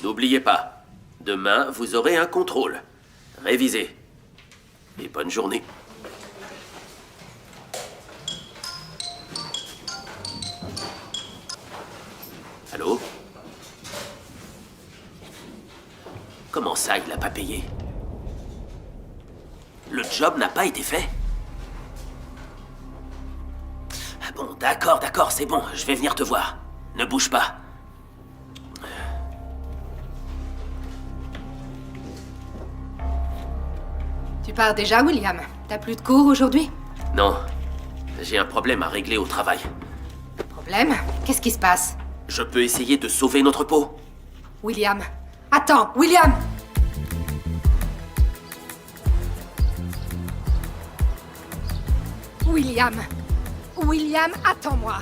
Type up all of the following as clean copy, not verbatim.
N'oubliez pas, demain, vous aurez un contrôle. Révisez. Et bonne journée. Allô? Comment ça, il n'a pas payé? Le job n'a pas été fait? Ah bon, d'accord, c'est bon. Je vais venir te voir. Ne bouge pas. Tu pars déjà, William? T'as plus de cours aujourd'hui? Non. J'ai un problème à régler au travail. Problème? Qu'est-ce qui se passe? Je peux essayer de sauver notre peau? William! Attends, William! William! William, attends-moi!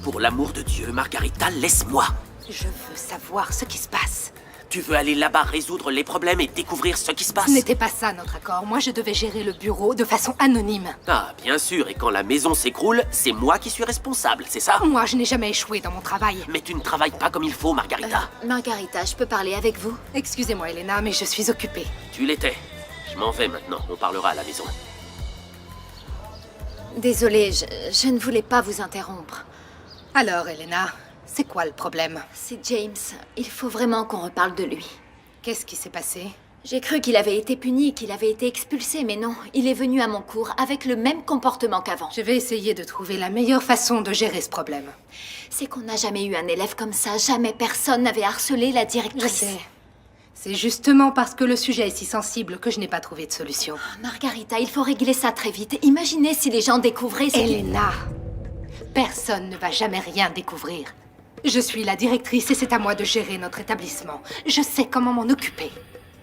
Pour l'amour de Dieu, Margarita, laisse-moi. Je veux savoir ce qui se passe. Tu veux aller là-bas résoudre les problèmes et découvrir ce qui se passe? Ce n'était pas ça notre accord. Moi, je devais gérer le bureau de façon anonyme. Ah, bien sûr, et quand la maison s'écroule, c'est moi qui suis responsable, c'est ça? Moi, je n'ai jamais échoué dans mon travail. Mais tu ne travailles pas comme il faut, Margarita. Margarita, je peux parler avec vous? Excusez-moi, Elena, mais je suis occupée. Tu l'étais. Je m'en vais maintenant, on parlera à la maison. Désolée, je ne voulais pas vous interrompre. Alors, Elena, c'est quoi le problème? C'est James. Il faut vraiment qu'on reparle de lui. Qu'est-ce qui s'est passé? J'ai cru qu'il avait été puni, qu'il avait été expulsé, mais non. Il est venu à mon cours avec le même comportement qu'avant. Je vais essayer de trouver la meilleure façon de gérer ce problème. C'est qu'on n'a jamais eu un élève comme ça. Jamais personne n'avait harcelé la Je directrice. sais. C'est justement parce que le sujet est si sensible que je n'ai pas trouvé de solution. Margarita, il faut régler ça très vite. Imaginez si les gens découvraient ce qui... Elena, personne ne va jamais rien découvrir. Je suis la directrice et c'est à moi de gérer notre établissement. Je sais comment m'en occuper.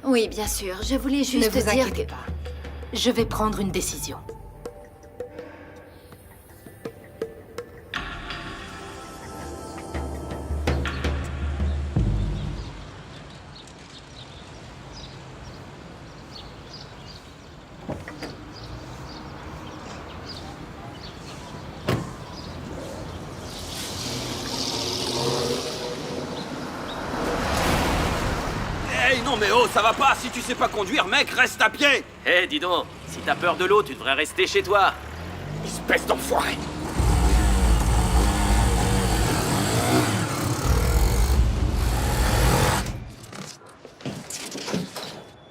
Oui, bien sûr. Je voulais Ne juste vous dire inquiétez que... pas. Je vais prendre une décision. Hey, non mais oh, ça va pas. Si tu sais pas conduire, mec, reste à pied. Eh, dis donc, si t'as peur de l'eau, tu devrais rester chez toi. Espèce d'enfoiré.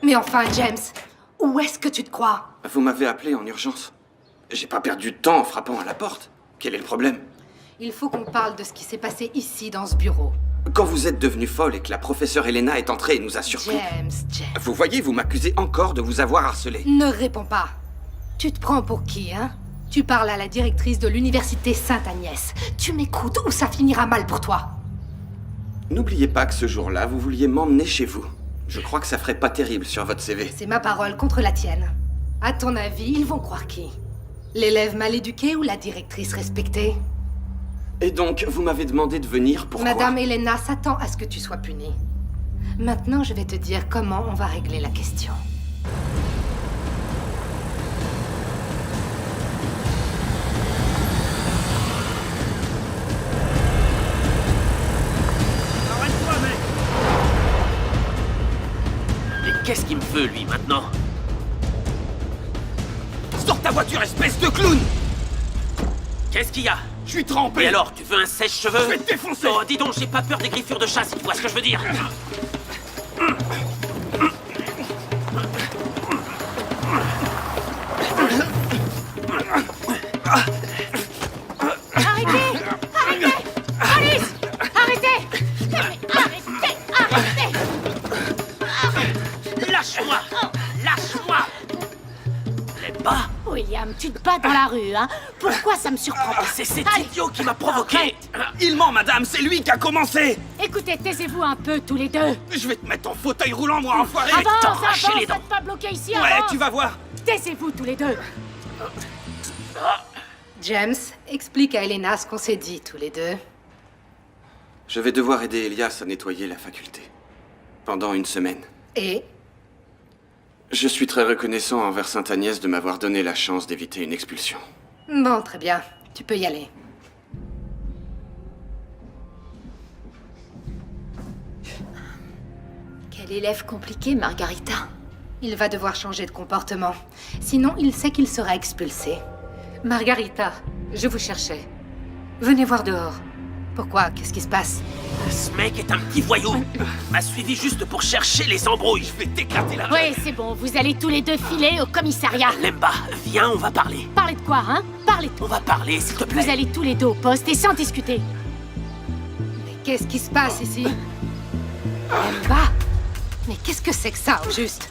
Mais enfin, James, où est-ce que tu te crois? Vous m'avez appelé en urgence. J'ai pas perdu de temps en frappant à la porte. Quel est le problème? Il faut qu'on parle de ce qui s'est passé ici, dans ce bureau. Quand vous êtes devenue folle et que la professeure Elena est entrée et nous a surpris... James. Vous voyez, vous m'accusez encore de vous avoir harcelé. Ne réponds pas. Tu te prends pour qui, hein? Tu parles à la directrice de l'université Sainte-Agnès. Tu m'écoutes ou ça finira mal pour toi. N'oubliez pas que ce jour-là, vous vouliez m'emmener chez vous. Je crois que ça ferait pas terrible sur votre CV. C'est ma parole contre la tienne. À ton avis, ils vont croire qui? L'élève mal éduqué ou la directrice respectée? Et donc, vous m'avez demandé de venir, pourquoi? Madame Elena s'attend à ce que tu sois punie. Maintenant, je vais te dire comment on va régler la question. Arrête-toi, mec. Mais qu'est-ce qu'il me veut, lui, maintenant? Sors ta voiture, espèce de clown. Qu'est-ce qu'il y a? Je suis trempé. Et alors, tu veux un sèche-cheveux? Je vais te défoncer. Oh, dis donc, j'ai pas peur des griffures de chat, si tu vois ce que je veux dire. Arrêtez! Arrêtez! Police! Arrêtez! Mais arrêtez! Arrêtez! Lâche-moi! Lâche-moi! L'aime pas? William, tu te bats dans la rue, hein? Pourquoi ça me surprend pas? C'est cet idiot qui m'a provoqué! Il ment, madame. C'est lui qui a commencé. Écoutez, taisez-vous un peu, tous les deux! Je vais te mettre en fauteuil roulant, moi, enfoiré. t'arracher Avance, les dents. faites pas bloquer ici, Ouais, avance! tu vas voir. Taisez-vous, tous les deux! James, explique à Elena ce qu'on s'est dit tous les deux. Je vais devoir aider Elias à nettoyer la faculté. Pendant une semaine. Et Je suis très reconnaissant envers Sainte Agnès de m'avoir donné la chance d'éviter une expulsion. Bon, très bien. Tu peux y aller. Quel élève compliqué, Margarita. Il va devoir changer de comportement. Sinon, il sait qu'il sera expulsé. Margarita, je vous cherchais. Venez voir dehors. Pourquoi? Qu'est-ce qui se passe? Ce mec est un petit voyou. M'a suivi juste pour chercher les embrouilles. Je vais t'éclater la gueule. Oui, c'est bon, vous allez tous les deux filer au commissariat. Lemba, viens, on va parler. Parlez de quoi, hein? Parlez de On va parler, s'il te plaît. Vous allez tous les deux au poste et sans discuter. Mais qu'est-ce qui se passe ici? Lemba? Mais qu'est-ce que c'est que ça, au juste?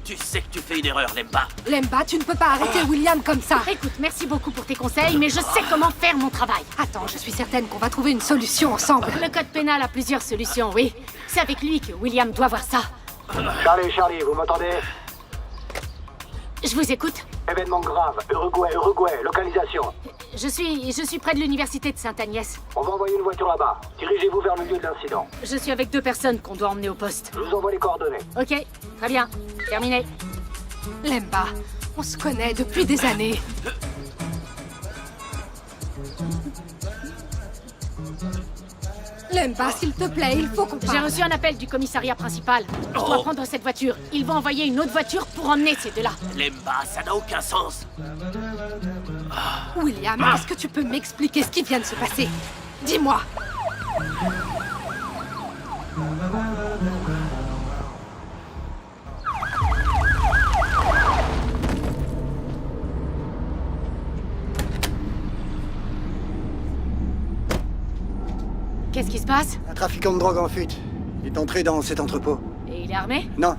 Tu sais que tu fais une erreur, Lemba. Lemba, tu ne peux pas arrêter William comme ça. Écoute, merci beaucoup pour tes conseils, mais je sais comment faire mon travail. Attends, je suis certaine qu'on va trouver une solution ensemble. Le code pénal a plusieurs solutions, oui. C'est avec lui que William doit voir ça. Charlie, vous m'entendez? Je vous écoute. Événement grave. Uruguay, localisation. Je suis près de l'université de Sainte-Agnès. On va envoyer une voiture là-bas. Dirigez-vous vers le lieu de l'incident. Je suis avec 2 personnes qu'on doit emmener au poste. Je vous envoie les coordonnées. Ok, très bien. Terminé. Lemba, on se connaît depuis des années. Lemba, s'il te plaît, il faut qu'on J'ai parle. reçu un appel du commissariat principal. Je dois prendre cette voiture. Ils vont envoyer une autre voiture pour emmener ces deux-là. Lemba, ça n'a aucun sens. William, est-ce que tu peux m'expliquer ce qui vient de se passer? Dis-moi. Qu'est-ce qui se passe? Un trafiquant de drogue en fuite. Il est entré dans cet entrepôt. Et il est armé? Non.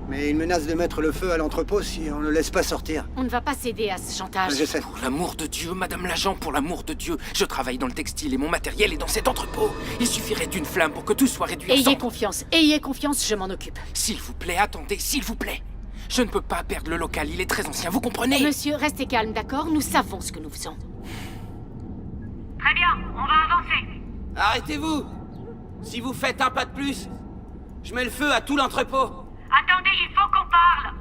Mais il menace de mettre le feu à l'entrepôt si on ne le laisse pas sortir. On ne va pas céder à ce chantage. Je sais. Pour l'amour de Dieu, Madame l'agent, pour l'amour de Dieu. Je travaille dans le textile et mon matériel est dans cet entrepôt. Il suffirait d'une flamme pour que tout soit réduit à Ayez cendres. confiance, je m'en occupe. S'il vous plaît, attendez, s'il vous plaît. Je ne peux pas perdre le local, il est très ancien, vous comprenez? Monsieur, restez calme, d'accord? Nous savons ce que nous faisons. Très bien, on va avancer. Arrêtez-vous! Si vous faites un pas de plus, je mets le feu à tout l'entrepôt. Attendez, il faut qu'on parle.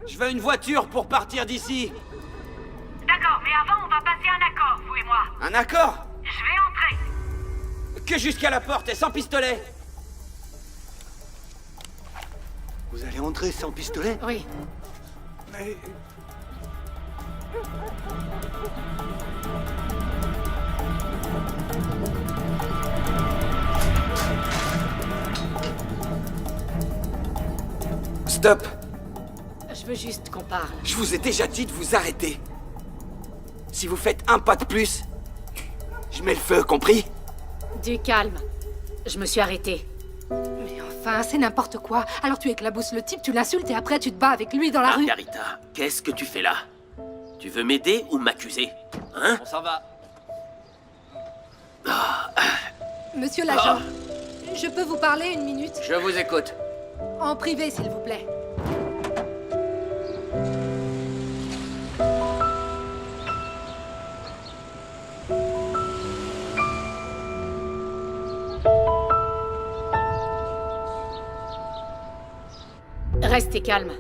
Je veux une voiture pour partir d'ici. D'accord, mais avant, on va passer un accord, vous et moi. Un accord? Je vais entrer. Que jusqu'à la porte et sans pistolet. Vous allez entrer sans pistolet? Oui. Mais... Stop! Je veux juste qu'on parle. Je vous ai déjà dit de vous arrêter. Si vous faites un pas de plus, je mets le feu, compris? Du calme. Je me suis arrêtée. Mais enfin, c'est n'importe quoi. Alors tu éclabousses le type, tu l'insultes et après tu te bats avec lui dans la rue. Margarita, qu'est-ce que tu fais là? Tu veux m'aider ou m'accuser? Hein? On s'en va. Monsieur l'agent, je peux vous parler une minute? Je vous écoute. En privé, s'il vous plaît. Restez calme.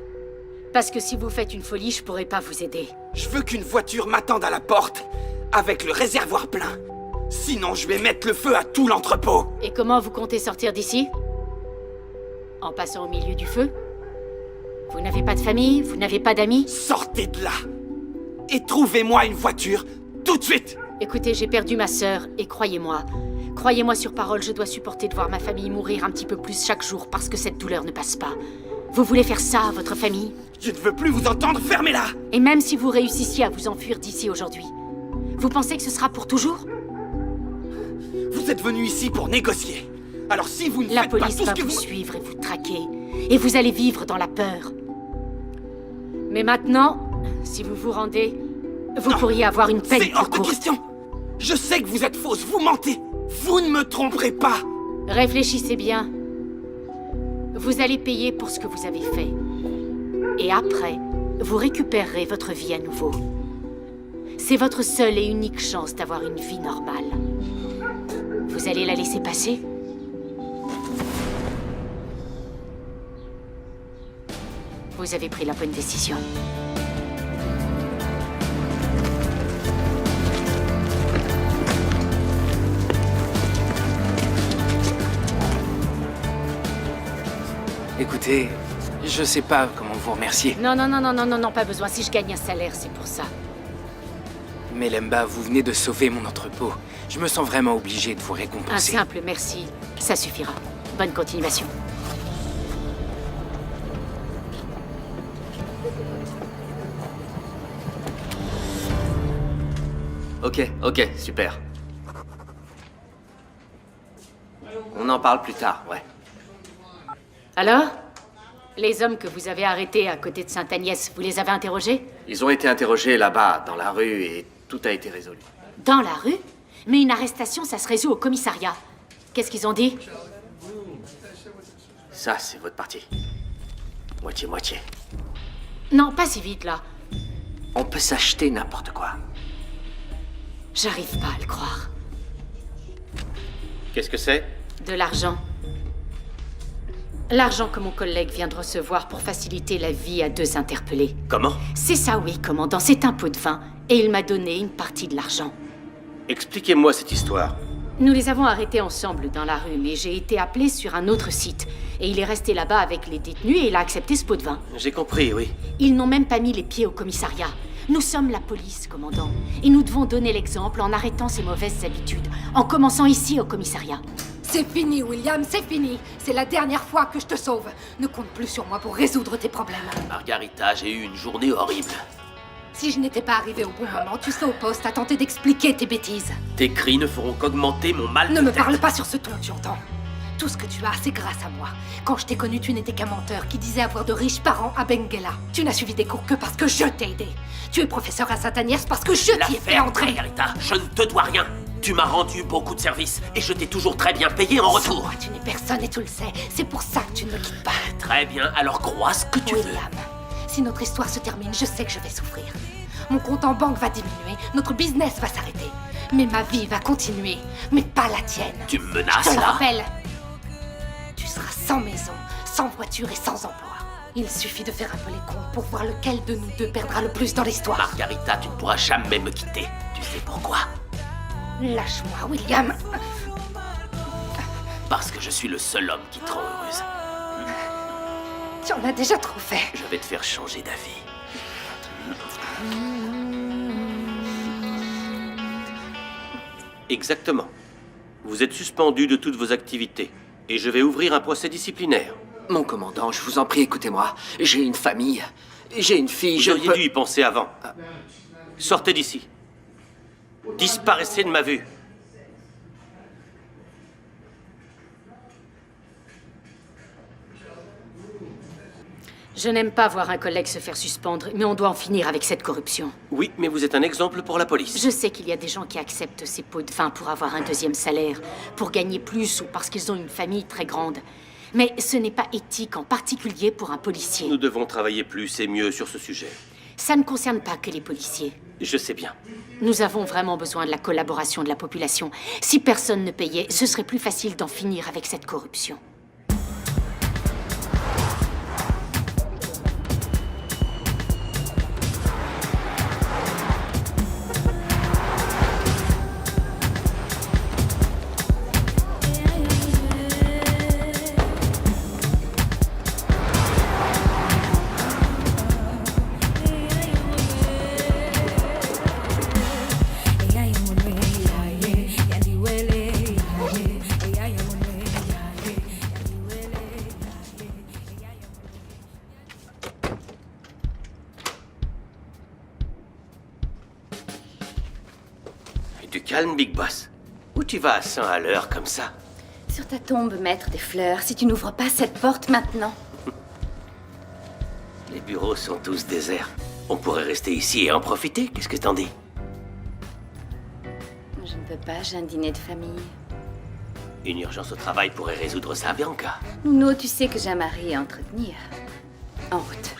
Parce que si vous faites une folie, je pourrai pas vous aider. Je veux qu'une voiture m'attende à la porte, avec le réservoir plein. Sinon, je vais mettre le feu à tout l'entrepôt. Et comment vous comptez sortir d'ici? En passant au milieu du feu? Vous n'avez pas de famille? Vous n'avez pas d'amis? Sortez de là et trouvez-moi une voiture tout de suite. Écoutez, j'ai perdu ma sœur, et croyez-moi sur parole, je dois supporter de voir ma famille mourir un petit peu plus chaque jour parce que cette douleur ne passe pas. Vous voulez faire ça à votre famille? Je ne veux plus vous entendre, fermez-la. Et même si vous réussissiez à vous enfuir d'ici aujourd'hui, vous pensez que ce sera pour toujours? Vous êtes venu ici pour négocier. Alors si vous ne La faites pas police tout ce va que vous vous... suivre et vous traquer, et vous allez vivre dans la peur. Mais maintenant, si vous vous rendez, vous pourriez avoir une peine C'est hors plus de courte. question. Je sais que vous êtes fausse, vous mentez. Vous ne me tromperez pas. Réfléchissez bien. Vous allez payer pour ce que vous avez fait. Et après, vous récupérerez votre vie à nouveau. C'est votre seule et unique chance d'avoir une vie normale. Vous allez la laisser passer? Vous avez pris la bonne décision. Écoutez, je sais pas comment vous remercier. Non, pas besoin. Si je gagne un salaire, c'est pour ça. Mais Lemba, vous venez de sauver mon entrepôt. Je me sens vraiment obligé de vous Un récompenser. simple merci, ça suffira. Bonne continuation. Ok, super. On en parle plus tard, ouais. Alors? Les hommes que vous avez arrêtés à côté de Sainte-Agnès, vous les avez interrogés? Ils ont été interrogés là-bas, dans la rue, et tout a été résolu. Dans la rue? Mais une arrestation, ça se résout au commissariat. Qu'est-ce qu'ils ont dit? Ça, c'est votre partie. Moitié-moitié. Non, pas si vite, là. On peut s'acheter n'importe quoi. J'arrive pas à le croire. Qu'est-ce que c'est? De l'argent. L'argent que mon collègue vient de recevoir pour faciliter la vie à 2 interpellés. Comment? C'est ça, oui, commandant. C'est un pot de vin. Et il m'a donné une partie de l'argent. Expliquez-moi cette histoire. Nous les avons arrêtés ensemble dans la rue, mais j'ai été appelé sur un autre site. Et il est resté là-bas avec les détenus et il a accepté ce pot de vin. J'ai compris, oui. Ils n'ont même pas mis les pieds au commissariat. Nous sommes la police, commandant. Et nous devons donner l'exemple en arrêtant ces mauvaises habitudes. En commençant ici, au commissariat. C'est fini, William, c'est fini. C'est la dernière fois que je te sauve. Ne compte plus sur moi pour résoudre tes problèmes. Margarita, j'ai eu une journée horrible. Si je n'étais pas arrivé au bon moment, tu serais au poste à tenter d'expliquer tes bêtises. Tes cris ne feront qu'augmenter mon mal Ne de me tête. parle pas sur ce ton, tu entends? Tout ce que tu as, c'est grâce à moi. Quand je t'ai connu, tu n'étais qu'un menteur qui disait avoir de riches parents à Benguela. Tu n'as suivi des cours que parce que je t'ai aidé. Tu es professeur à Sainte-Agnès parce que je t'y ai fait L'affaire, entrer. Margarita, je ne te dois rien. Tu m'as rendu beaucoup de services et je t'ai toujours très bien payé en retour. Moi, tu n'es personne et tu le sais. C'est pour ça que tu ne me quittes pas. Très bien, alors crois ce que tu veux. William, si notre histoire se termine, je sais que je vais souffrir. Mon compte en banque va diminuer, notre business va s'arrêter. Mais ma vie va continuer, mais pas la tienne. Tu me Je menaces te le là? rappelle. Tu seras sans maison, sans voiture et sans emploi. Il suffit de faire un peu les cons pour voir lequel de nous deux perdra le plus dans l'histoire. Margarita, tu ne pourras jamais me quitter. Tu sais pourquoi? Lâche-moi, William. Parce que je suis le seul homme qui te rend heureuse. Tu en as déjà trop fait. Je vais te faire changer d'avis. Exactement. Vous êtes suspendu de toutes vos activités. Et je vais ouvrir un procès disciplinaire. Mon commandant, je vous en prie, écoutez-moi. J'ai une famille. J'ai une fille, Vous je auriez peux... dû y penser avant. Sortez d'ici. Disparaissez de ma vue. Je n'aime pas voir un collègue se faire suspendre, mais on doit en finir avec cette corruption. Oui, mais vous êtes un exemple pour la police. Je sais qu'il y a des gens qui acceptent ces pots de vin pour avoir un 2e salaire, pour gagner plus ou parce qu'ils ont une famille très grande. Mais ce n'est pas éthique, en particulier pour un policier. Nous devons travailler plus et mieux sur ce sujet. Ça ne concerne pas que les policiers. Je sais bien. Nous avons vraiment besoin de la collaboration de la population. Si personne ne payait, ce serait plus facile d'en finir avec cette corruption. Du calme, Big Boss. Où tu vas à 100 à l'heure comme ça? Sur ta tombe, maître des fleurs, si tu n'ouvres pas cette porte maintenant. Les bureaux sont tous déserts. On pourrait rester ici et en profiter. Qu'est-ce que t'en dis? Je ne peux pas, j'ai un dîner de famille. Une urgence au travail pourrait résoudre ça, Bianca. Nuno, tu sais que j'ai un mari à entretenir. En route.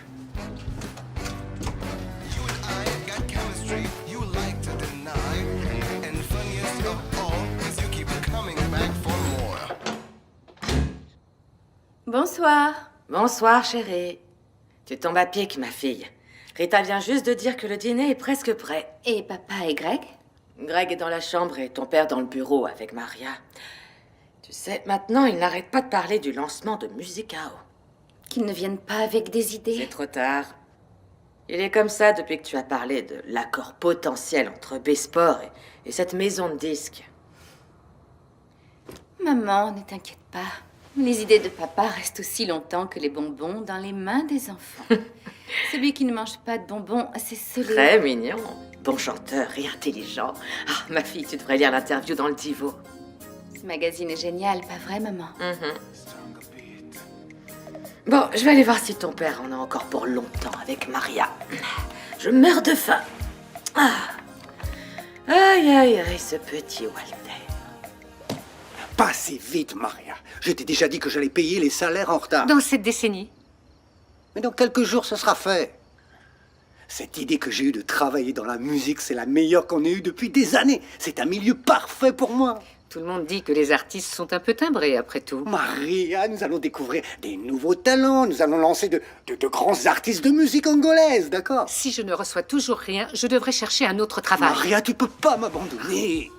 Bonsoir. Bonsoir, chérie. Tu tombes à pic, ma fille. Rita vient juste de dire que le dîner est presque prêt. Et papa et Greg? Greg est dans la chambre et ton père dans le bureau avec Maria. Tu sais, maintenant, il n'arrête pas de parler du lancement de Musicao. Qu'ils ne viennent pas avec des idées. C'est trop tard. Il est comme ça depuis que tu as parlé de l'accord potentiel entre B-Sport et cette maison de disques. Maman, ne t'inquiète pas. Les idées de papa restent aussi longtemps que les bonbons dans les mains des enfants. Celui qui ne mange pas de bonbons, c'est celui... Très mignon. Bon chanteur et intelligent. Ah, ma fille, tu devrais lire l'interview dans le Divo. Ce magazine est génial, pas vrai, maman? Bon, je vais aller voir si ton père en a encore pour longtemps avec Maria. Je meurs de faim. Ah. Aïe, aïe, aïe, ce petit Walter. Pas si vite, Maria. Je t'ai déjà dit que j'allais payer les salaires en retard. Dans cette décennie. Mais dans quelques jours, ce sera fait. Cette idée que j'ai eue de travailler dans la musique, c'est la meilleure qu'on ait eue depuis des années. C'est un milieu parfait pour moi. Tout le monde dit que les artistes sont un peu timbrés, après tout. Maria, nous allons découvrir des nouveaux talents. Nous allons lancer de grands artistes de musique angolaise, d'accord? Si je ne reçois toujours rien, je devrais chercher un autre travail. Maria, tu peux pas m'abandonner.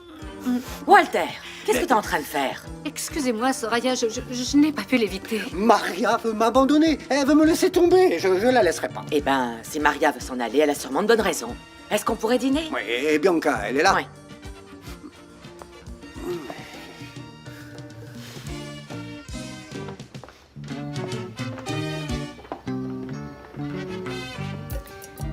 Walter, qu'est-ce que t'es en train de faire? Excusez-moi, Soraya, je n'ai pas pu l'éviter. Maria veut m'abandonner. Elle veut me laisser tomber. Je la laisserai pas. Eh ben, si Maria veut s'en aller, elle a sûrement de bonnes raisons. Est-ce qu'on pourrait dîner? Oui, et Bianca, elle est là? Oui.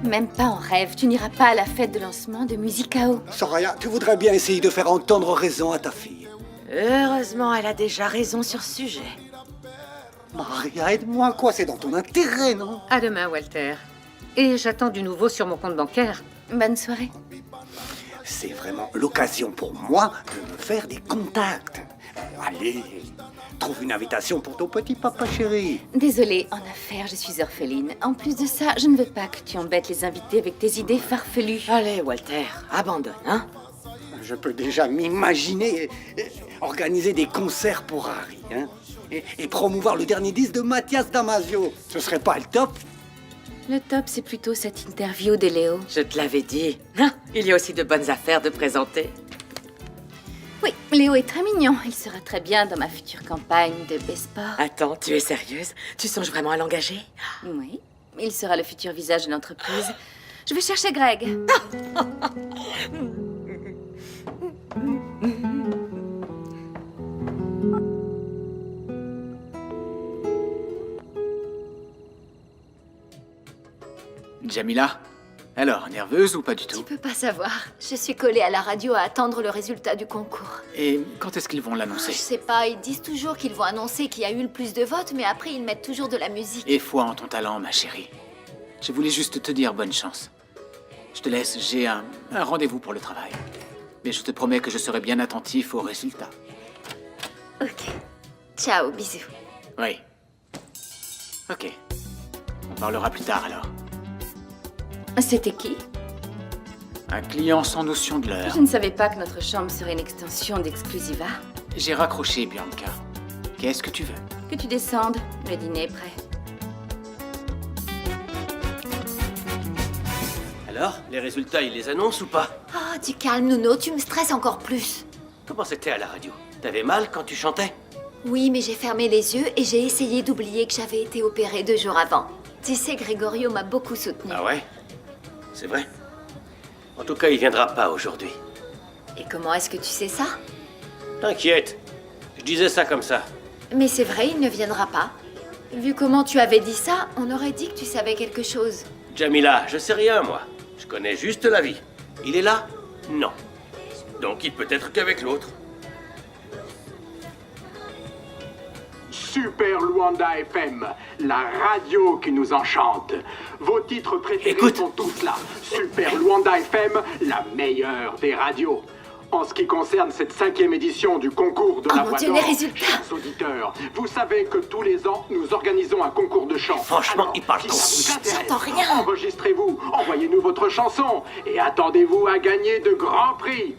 Même pas en rêve, tu n'iras pas à la fête de lancement de Musicao. Soraya, tu voudrais bien essayer de faire entendre raison à ta fille. Heureusement, elle a déjà raison sur ce sujet. Maria, aide-moi, quoi? C'est dans ton intérêt, non? À demain, Walter. Et j'attends du nouveau sur mon compte bancaire. Bonne soirée. C'est vraiment l'occasion pour moi de me faire des contacts. Allez, trouve une invitation pour ton petit papa chéri. Désolée, en affaires, je suis orpheline. En plus de ça, je ne veux pas que tu embêtes les invités avec tes idées farfelues. Allez, Walter, abandonne, hein? Je peux déjà m'imaginer organiser des concerts pour Harry, hein? Et promouvoir le dernier disque de Mathias Damasio. Ce serait pas le top? Le top, c'est plutôt cette interview de Léo. Je te l'avais dit. Hein? Il y a aussi de bonnes affaires de présenter. Oui, Léo est très mignon. Il sera très bien dans ma future campagne de B-Sport. Attends, tu es sérieuse? Tu songes vraiment à l'engager? Oui, il sera le futur visage de l'entreprise. Je vais chercher Greg. Jamila? Alors, nerveuse ou pas du tout? Tu peux pas savoir. Je suis collée à la radio à attendre le résultat du concours. Et quand est-ce qu'ils vont Je l'annoncer? sais pas, ils disent toujours qu'ils vont annoncer qui a eu le plus de votes, mais après ils mettent toujours de la musique. Et foi en ton talent, ma chérie. Je voulais juste te dire bonne chance. Je te laisse, j'ai un rendez-vous pour le travail. Mais je te promets que je serai bien attentif aux résultats. Ok. Ciao, bisous. Oui. Ok. On parlera plus tard alors. C'était qui? Un client sans notion de l'heure. Je ne savais pas que notre chambre serait une extension d'Exclusiva. J'ai raccroché, Bianca. Qu'est-ce que tu veux? Que tu descendes, le dîner est prêt. Alors, les résultats, ils les annoncent ou pas? Oh, du calme, Nuno, tu me stresses encore plus. Comment c'était à la radio? T'avais mal quand tu chantais? Oui, mais j'ai fermé les yeux et j'ai essayé d'oublier que j'avais été opérée 2 jours avant. Tu sais, Gregorio m'a beaucoup soutenue. Ah ouais? C'est vrai? En tout cas, il viendra pas aujourd'hui. Et comment est-ce que tu sais ça? T'inquiète, je disais ça comme ça. Mais c'est vrai, il ne viendra pas. Vu comment tu avais dit ça, on aurait dit que tu savais quelque chose. Jamila, je sais rien, moi. Je connais juste la vie. Il est là? Non. Donc il peut être qu'avec l'autre. Super Luanda FM, la radio qui nous enchante. Vos titres préférés sont tous là. Super Luanda FM, la meilleure des radios. En ce qui concerne cette 5e édition du concours de la voix d'or, chers auditeurs, vous savez que tous les ans, nous organisons un concours de chant. Franchement, alors, il parle si trop. ça vous intéresse, J'entends rien. Enregistrez-vous, envoyez-nous votre chanson et attendez-vous à gagner de grands prix.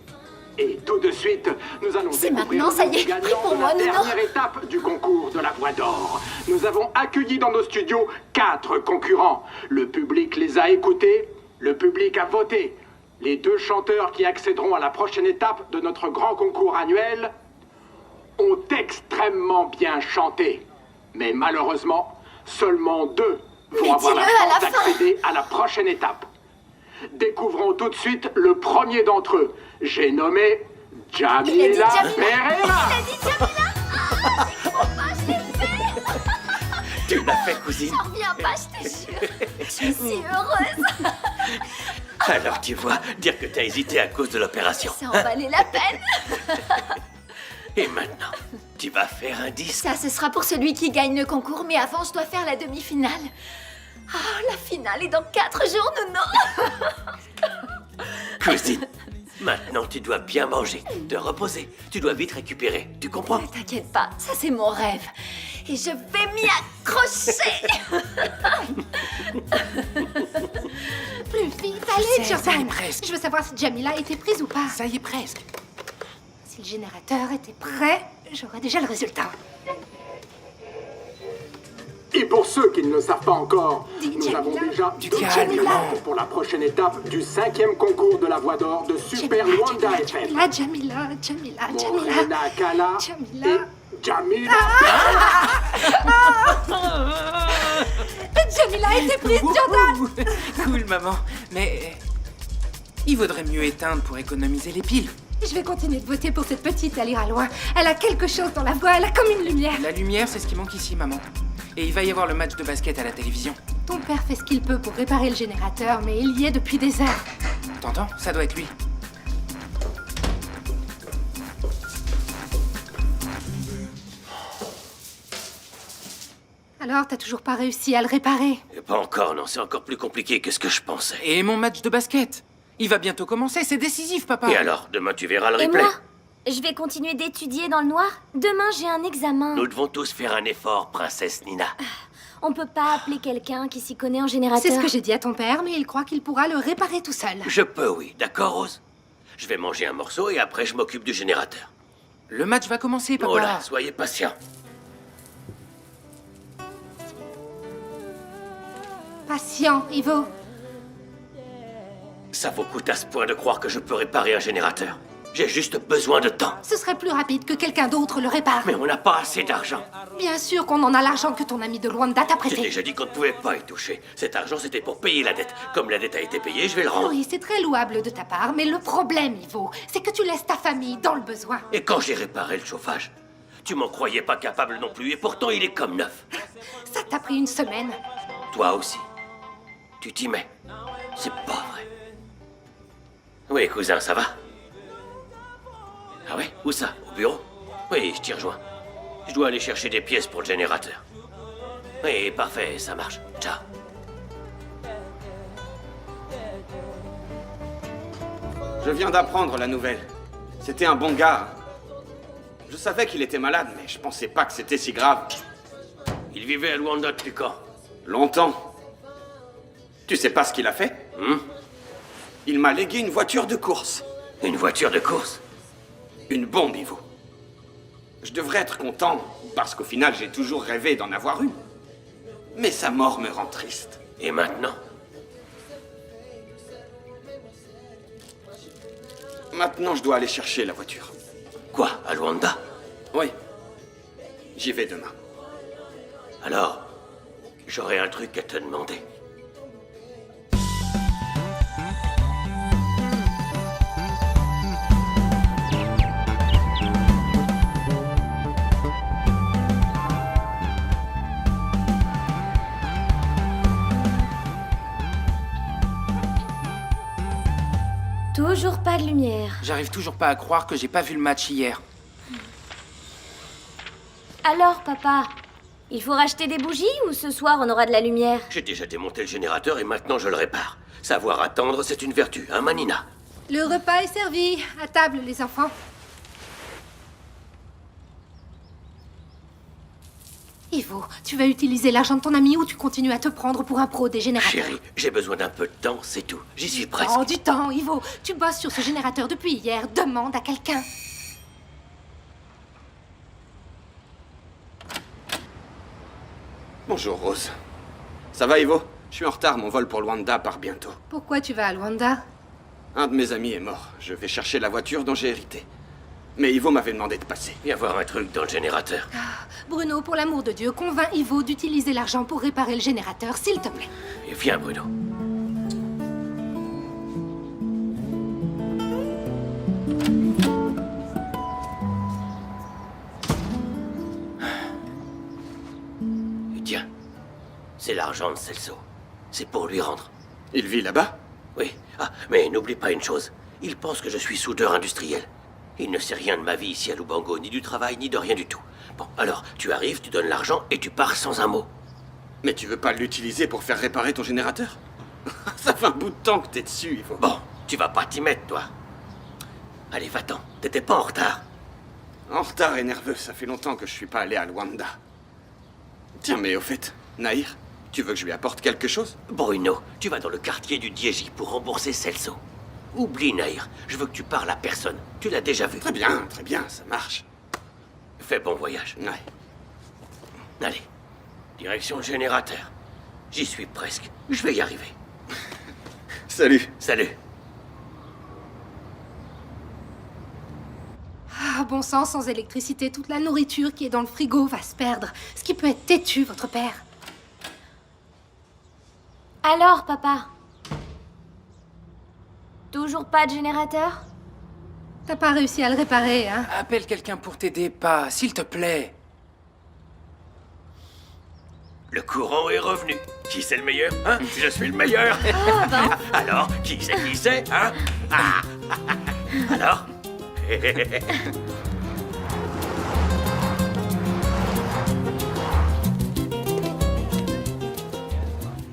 Et tout de suite, nous allons C'est découvrir maintenant, ça y est, le gagnant pris pour de moi, la Nono. dernière étape du concours de la Voix d'Or. Nous avons accueilli dans nos studios 4 concurrents. Le public les a écoutés, le public a voté. Les 2 chanteurs qui accéderont à la prochaine étape de notre grand concours annuel ont extrêmement bien chanté. Mais malheureusement, seulement 2 vont avoir la dis-le à chance la fin. d'accéder à la prochaine étape. Découvrons tout de suite le premier d'entre eux. J'ai nommé Jamila Pereira. Tu l'as fait, cousine. J'en reviens pas, je te jure. Je suis si heureuse. Alors tu vois, dire que t'as hésité à cause de l'opération. Ça en valait la peine. Et maintenant, tu vas faire un disque. Ça, ce sera pour celui qui gagne le concours, mais avant, je dois faire la demi-finale. Oh, la finale est dans 4 jours, Nono. Cousine, maintenant tu dois bien manger, te reposer. Tu dois vite récupérer, tu comprends? Ne t'inquiète pas, ça c'est mon rêve. Et je vais m'y accrocher. Plus vite, allez, Ça y est Jordan. presque. Je veux savoir si Jamila était prise ou pas. Ça y est presque. Si le générateur était prêt, j'aurais déjà le résultat. Et pour ceux qui ne le savent pas encore, Dis, nous avons Jamila. déjà Du 2 calme, candidats pour la prochaine étape du 5e concours de la Voix d'Or de Super Luanda FM. Jamila. Morena Kala Jamila. et Jamila. Jamila était prise, Jordan. Cool, maman. Mais il vaudrait mieux éteindre pour économiser les piles. Je vais continuer de voter pour cette petite, elle ira loin. Elle a quelque chose dans la voix, elle a comme une lumière. La lumière, c'est ce qui manque ici, maman. Et il va y avoir le match de basket à la télévision. Ton père fait ce qu'il peut pour réparer le générateur, mais il y est depuis des heures. T'entends? Ça doit être lui. Alors, t'as toujours pas réussi à le réparer? Et pas encore, non, c'est encore plus compliqué que ce que je pensais. Et mon match de basket? Il va bientôt commencer, c'est décisif, papa. Et alors, demain tu verras le Et replay. moi, je vais continuer d'étudier dans le noir. Demain, j'ai un examen. Nous devons tous faire un effort, princesse Nina. On peut pas appeler quelqu'un qui s'y connaît en générateur. C'est ce que j'ai dit à ton père, mais il croit qu'il pourra le réparer tout seul. Je peux, oui. D'accord, Rose? Je vais manger un morceau et après je m'occupe du générateur. Le match va commencer, papa. Oh là, soyez patient. Patient, Ivo. Ça vous coûte à ce point de croire que je peux réparer un générateur. J'ai juste besoin de temps. Ce serait plus rapide que quelqu'un d'autre le répare. Mais on n'a pas assez d'argent. Bien sûr qu'on en a l'argent que ton ami de Luanda t'a J'ai prêté. déjà dit qu'on ne pouvait pas y toucher. Cet argent, c'était pour payer la dette. Comme la dette a été payée, je vais le rendre. Oui, c'est très louable de ta part, mais le problème, Ivo, c'est que tu laisses ta famille dans le besoin. Et quand j'ai réparé le chauffage, tu m'en croyais pas capable non plus, et pourtant il est comme neuf. Ça t'a pris une semaine. Toi aussi. Tu t'y mets. C'est pas vrai. Oui, cousin, ça va? Ah ouais? Où ça? Au bureau? Oui, je t'y rejoins. Je dois aller chercher des pièces pour le générateur. Oui, parfait, ça marche. Ciao. Je viens d'apprendre la nouvelle. C'était un bon gars. Je savais qu'il était malade, mais je pensais pas que c'était si grave. Il vivait à Luanda depuis quand? Longtemps. Tu sais pas ce qu'il a fait? Il m'a légué une voiture de course. Une voiture de course? Une bombe, Ivo. Je devrais être content, parce qu'au final, j'ai toujours rêvé d'en avoir une. Mais sa mort me rend triste. Et maintenant? Maintenant, je dois aller chercher la voiture. Quoi? À Luanda? Oui. J'y vais demain. Alors, j'aurais un truc à te demander. Toujours pas de lumière. J'arrive toujours pas à croire que j'ai pas vu le match hier. Alors, papa, il faut racheter des bougies ou ce soir on aura de la lumière? J'ai déjà démonté le générateur et maintenant je le répare. Savoir attendre, c'est une vertu, hein, Manina? Le repas est servi. À table, les enfants. Ivo, tu vas utiliser l'argent de ton ami ou tu continues à te prendre pour un pro des générateurs? Chérie, j'ai besoin d'un peu de temps, c'est tout. J'y suis presque. Oh, du temps, Ivo. Tu bosses sur ce générateur depuis hier. Demande à quelqu'un. Bonjour, Rose. Ça va, Ivo? Je suis en retard, mon vol pour Luanda part bientôt. Pourquoi tu vas à Luanda? Un de mes amis est mort. Je vais chercher la voiture dont j'ai hérité. Mais Ivo m'avait demandé de passer. Viens voir un truc dans le générateur. Bruno, pour l'amour de Dieu, convainc Ivo d'utiliser l'argent pour réparer le générateur, s'il te plaît. Et viens, Bruno. Et tiens, c'est l'argent de Celso. C'est pour lui rendre. Il vit là-bas? Oui. Ah, mais n'oublie pas une chose. Il pense que je suis soudeur industriel. Il ne sait rien de ma vie ici à Lubango, ni du travail, ni de rien du tout. Bon, alors, tu arrives, tu donnes l'argent et tu pars sans un mot. Mais tu veux pas l'utiliser pour faire réparer ton générateur? Ça fait un bout de temps que t'es dessus, Ivo. Bon, tu vas pas t'y mettre, toi. Allez, va-t'en. T'étais pas en retard. En retard et nerveux, ça fait longtemps que je suis pas allé à Luanda. Tiens, mais au fait, Nahir, tu veux que je lui apporte quelque chose? Bruno, tu vas dans le quartier du Diégi pour rembourser Celso. Oublie, Nahir. Je veux que tu parles à personne. Tu l'as déjà vu. Très bien, ça marche. Fais bon voyage. Ouais. Allez, direction le générateur. J'y suis presque. Je vais y arriver. Salut. Salut. Ah, bon sang, sans électricité, toute la nourriture qui est dans le frigo va se perdre. Ce qui peut être têtu, votre père. Alors, papa? Toujours pas de générateur? T'as pas réussi à le réparer, hein? Appelle quelqu'un pour t'aider, pas, s'il te plaît. Le courant est revenu. Qui c'est le meilleur, hein? Je suis le meilleur. Alors, qui c'est, hein? Alors?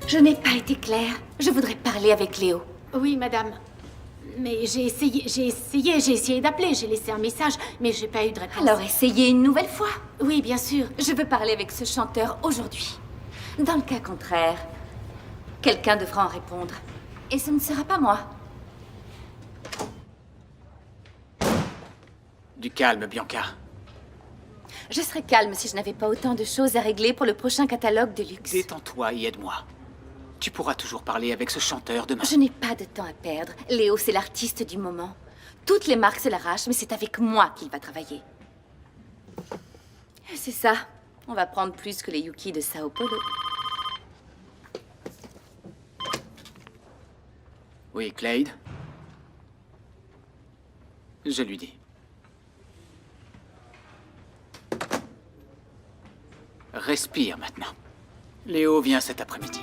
Je n'ai pas été claire. Je voudrais parler avec Léo. Oui, madame. Mais j'ai essayé d'appeler, j'ai laissé un message, mais j'ai pas eu de réponse. Alors essayez une nouvelle fois. Oui, bien sûr. Je veux parler avec ce chanteur aujourd'hui. Dans le cas contraire, quelqu'un devra en répondre. Et ce ne sera pas moi. Du calme, Bianca. Je serais calme si je n'avais pas autant de choses à régler pour le prochain catalogue de luxe. Détends-toi et aide-moi. Tu pourras toujours parler avec ce chanteur demain. Je n'ai pas de temps à perdre. Léo, c'est l'artiste du moment. Toutes les marques se l'arrachent, mais c'est avec moi qu'il va travailler. C'est ça. On va prendre plus que les Yuki de Sao Paulo. Oui, Clade. Je lui dis. Respire maintenant. Léo vient cet après-midi.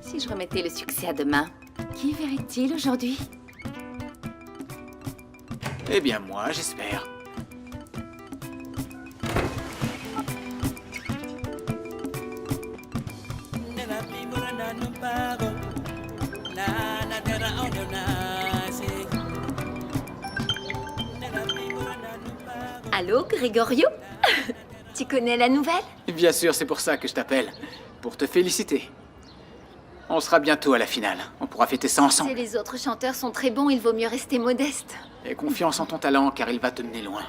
Si je remettais le succès à demain, qui verrait-il aujourd'hui? Eh bien, moi, j'espère. Allô, Gregorio? Tu connais la nouvelle? Bien sûr, c'est pour ça que je t'appelle. Pour te féliciter. On sera bientôt à la finale. On pourra fêter ça ensemble. Si les autres chanteurs sont très bons, il vaut mieux rester modeste. Aie confiance en ton talent, car il va te mener loin.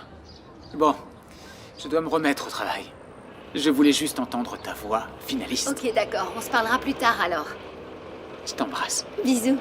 Bon, je dois me remettre au travail. Je voulais juste entendre ta voix finaliste. Ok, d'accord. On se parlera plus tard, alors. Je t'embrasse. Bisous.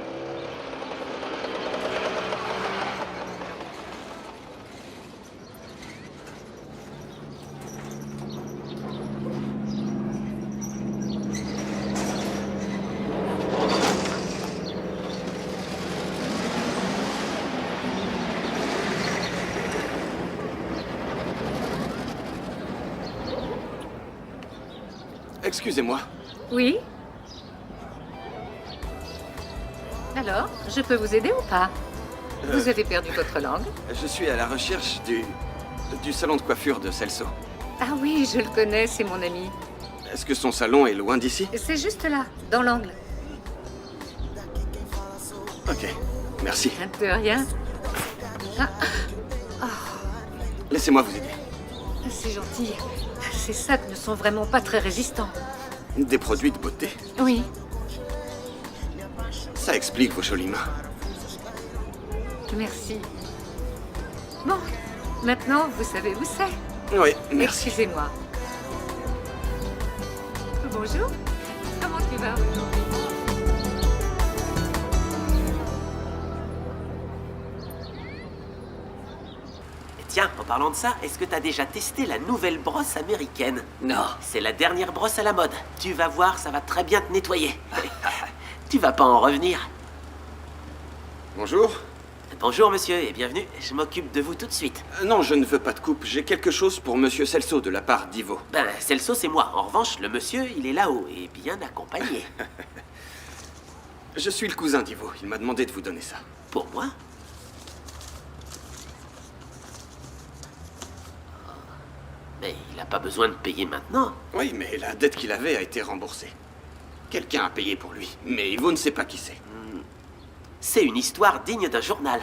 Excusez-moi. Oui? Alors, je peux vous aider ou pas? Vous avez perdu votre langue? Je suis à la recherche du salon de coiffure de Celso. Ah oui, je le connais, c'est mon ami. Est-ce que son salon est loin d'ici? C'est juste là, dans l'angle. Ok, merci. De rien. Laissez-moi vous aider. C'est gentil. ces sacs ne sont vraiment pas très résistants. Des produits de beauté. Oui. Ça explique vos jolies mains. Merci. Bon, maintenant, vous savez où c'est. Oui, merci. Excusez-moi. Bonjour. Comment tu vas aujourd'hui? Tiens, en parlant de ça, est-ce que t'as déjà testé la nouvelle brosse américaine? Non. C'est la dernière brosse à la mode. Tu vas voir, ça va très bien te nettoyer. Tu vas pas en revenir. Bonjour. Bonjour, monsieur, et bienvenue. Je m'occupe de vous tout de suite. Non, je ne veux pas de coupe. J'ai quelque chose pour Monsieur Celso de la part d'Ivo. Ben, Celso, c'est moi. En revanche, le monsieur, il est là-haut et bien accompagné. Je suis le cousin d'Ivo. Il m'a demandé de vous donner ça. Pour moi? Mais il n'a pas besoin de payer maintenant. Oui, mais la dette qu'il avait a été remboursée. Quelqu'un a payé pour lui, mais Ivo ne sait pas qui c'est. C'est une histoire digne d'un journal.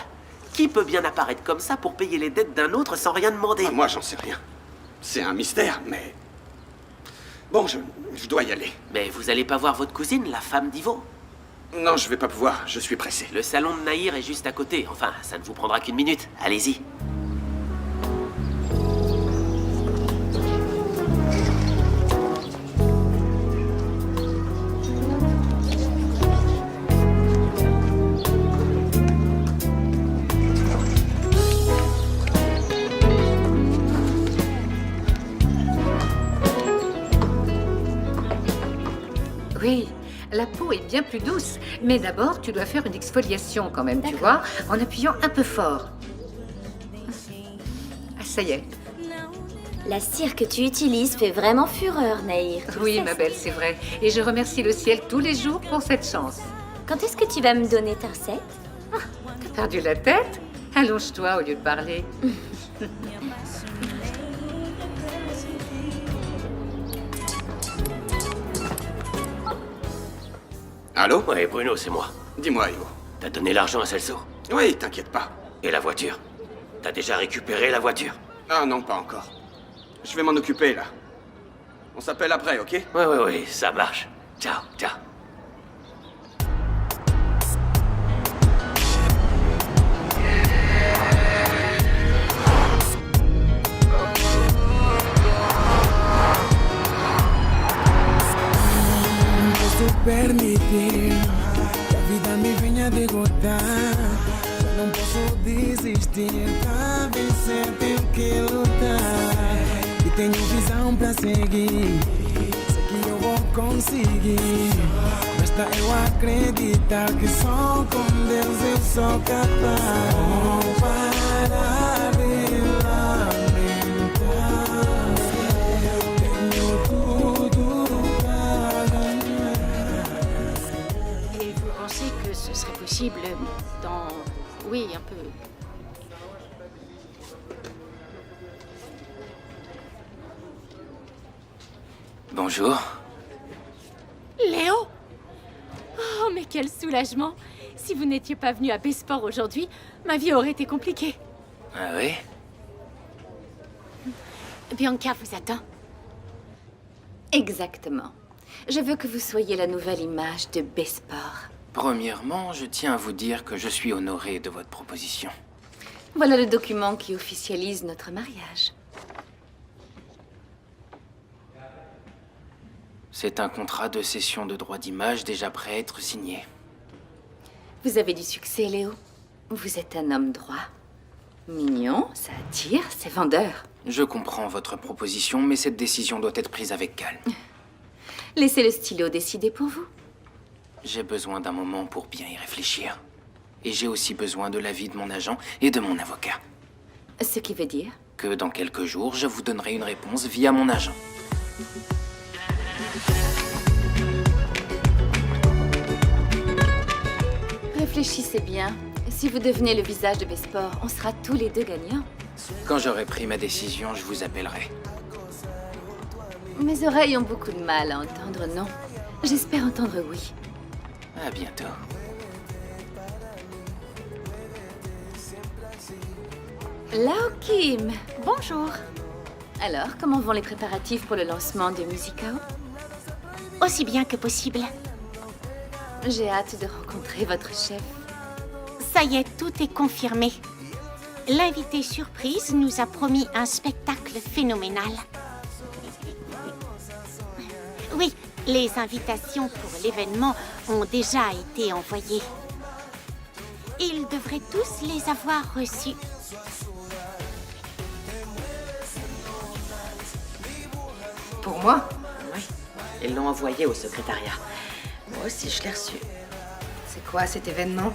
Qui peut bien apparaître comme ça pour payer les dettes d'un autre sans rien demander? Ah, moi, j'en sais rien. C'est un mystère, mais... Bon, je dois y aller. Mais vous allez pas voir votre cousine, la femme d'Ivo? Non, je vais pas pouvoir. Je suis pressé. Le salon de Nahir est juste à côté. Enfin, ça ne vous prendra qu'une minute. Allez-y. Oui, la peau est bien plus douce. Mais d'abord, tu dois faire une exfoliation quand même, tu vois, en appuyant un peu fort. Ah, ça y est. La cire que tu utilises fait vraiment fureur, Nahir. Tu Oui, sais ma ça. belle, c'est vrai. Et je remercie le ciel tous les jours pour cette chance. Quand est-ce que tu vas me donner ta recette? T'as perdu la tête? Allonge-toi au lieu de parler. Allô? Ouais, Bruno, c'est moi. Dis-moi, Ivo. T'as donné l'argent à Celso? Oui, t'inquiète pas. Et la voiture? T'as déjà récupéré la voiture? Ah non, pas encore. Je vais m'en occuper, là. On s'appelle après, ok? Ouais, ça marche. Ciao, ciao. Permitir que a vida me venha derrotar. Eu não posso desistir, pra vencer tenho que lutar. E tenho visão pra seguir, sei que eu vou conseguir. Basta eu acreditar que só com Deus eu sou capaz. Não parar de lamentar, tenho tudo pra ganhar. Et vous pensez que ce serait possible dans... Oui, un peu... Bonjour. Léo? Oh, mais quel soulagement! Si vous n'étiez pas venu à Besport aujourd'hui, ma vie aurait été compliquée. Ah oui? Bianca vous attend. Exactement. Je veux que vous soyez la nouvelle image de Besport. Premièrement, je tiens à vous dire que je suis honoré de votre proposition. Voilà le document qui officialise notre mariage. C'est un contrat de cession de droit d'image déjà prêt à être signé. Vous avez du succès, Léo. Vous êtes un homme droit. Mignon, ça attire, c'est vendeur. Je comprends votre proposition, mais cette décision doit être prise avec calme. Laissez le stylo décider pour vous. J'ai besoin d'un moment pour bien y réfléchir. Et j'ai aussi besoin de l'avis de mon agent et de mon avocat. Ce qui veut dire Que dans quelques jours, je vous donnerai une réponse via mon agent. Réfléchissez bien. Si vous devenez le visage de Besport, on sera tous les deux gagnants. Quand j'aurai pris ma décision, je vous appellerai. Mes oreilles ont beaucoup de mal à entendre non. J'espère entendre oui. À bientôt. Lao Kim. Bonjour. Alors, comment vont les préparatifs pour le lancement de Musicao? Aussi bien que possible. J'ai hâte de rencontrer votre chef. Ça y est, tout est confirmé. L'invité surprise nous a promis un spectacle phénoménal. Oui, les invitations pour l'événement ont déjà été envoyées. Ils devraient tous les avoir reçues. Pour moi? Oui, ils l'ont envoyé au secrétariat. Moi aussi, je l'ai reçu. C'est quoi cet événement?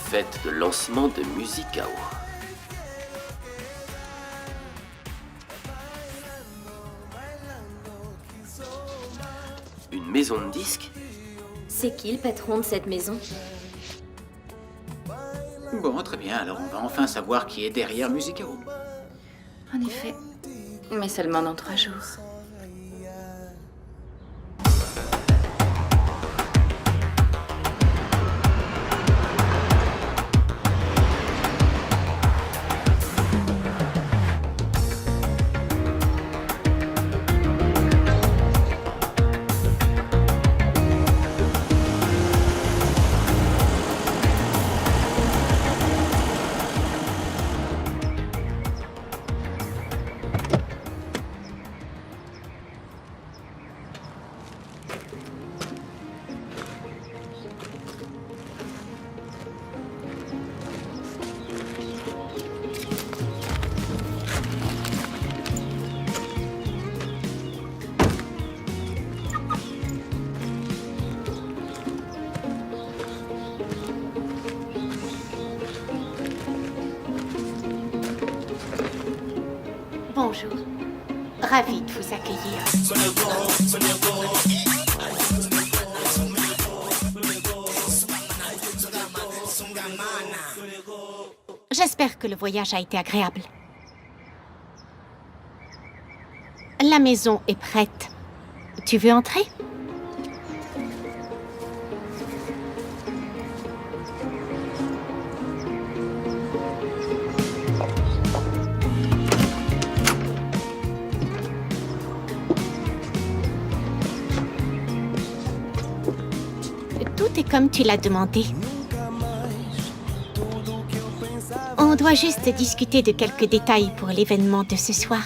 Fête de lancement de Musicao. Une maison de disques? C'est qui le patron de cette maison? Bon, très bien, alors on va enfin savoir qui est derrière Musicao. En effet, mais seulement dans 3 jours. Bonjour. Ravie de vous accueillir. J'espère que le voyage a été agréable. La maison est prête. Tu veux entrer? Tout est comme tu l'as demandé. On doit juste discuter de quelques détails pour l'événement de ce soir.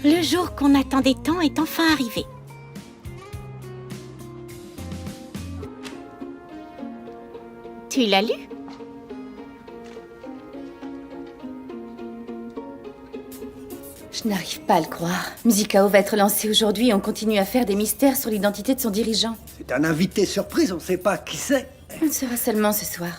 Le jour qu'on attendait tant est enfin arrivé. Tu l'as lu? Je n'arrive pas à le croire. Musicao va être lancé aujourd'hui et on continue à faire des mystères sur l'identité de son dirigeant. C'est un invité surprise, on ne sait pas qui c'est. On le saura seulement ce soir.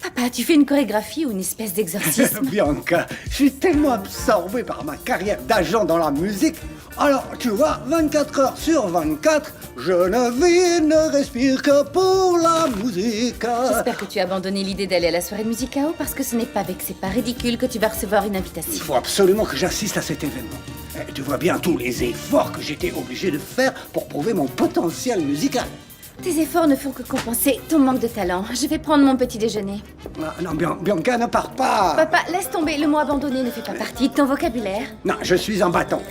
Papa, tu fais une chorégraphie ou une espèce d'exorcisme? Bianca, je suis tellement absorbé par ma carrière d'agent dans la musique. Alors, tu vois, 24 heures sur 24, je ne vis, ne respire que pour la musique. J'espère que tu as abandonné l'idée d'aller à la soirée de Musicao parce que ce n'est pas avec ces pas ridicules que tu vas recevoir une invitation. Il faut absolument que j'assiste à cet événement. Tu vois bien tous les efforts que j'étais obligé de faire pour prouver mon potentiel musical. Tes efforts ne font que compenser ton manque de talent. Je vais prendre mon petit déjeuner. Non, Bianca, ne pars pas. Papa, laisse tomber. Le mot abandonné ne fait pas partie de ton vocabulaire. Non, je suis un bâton.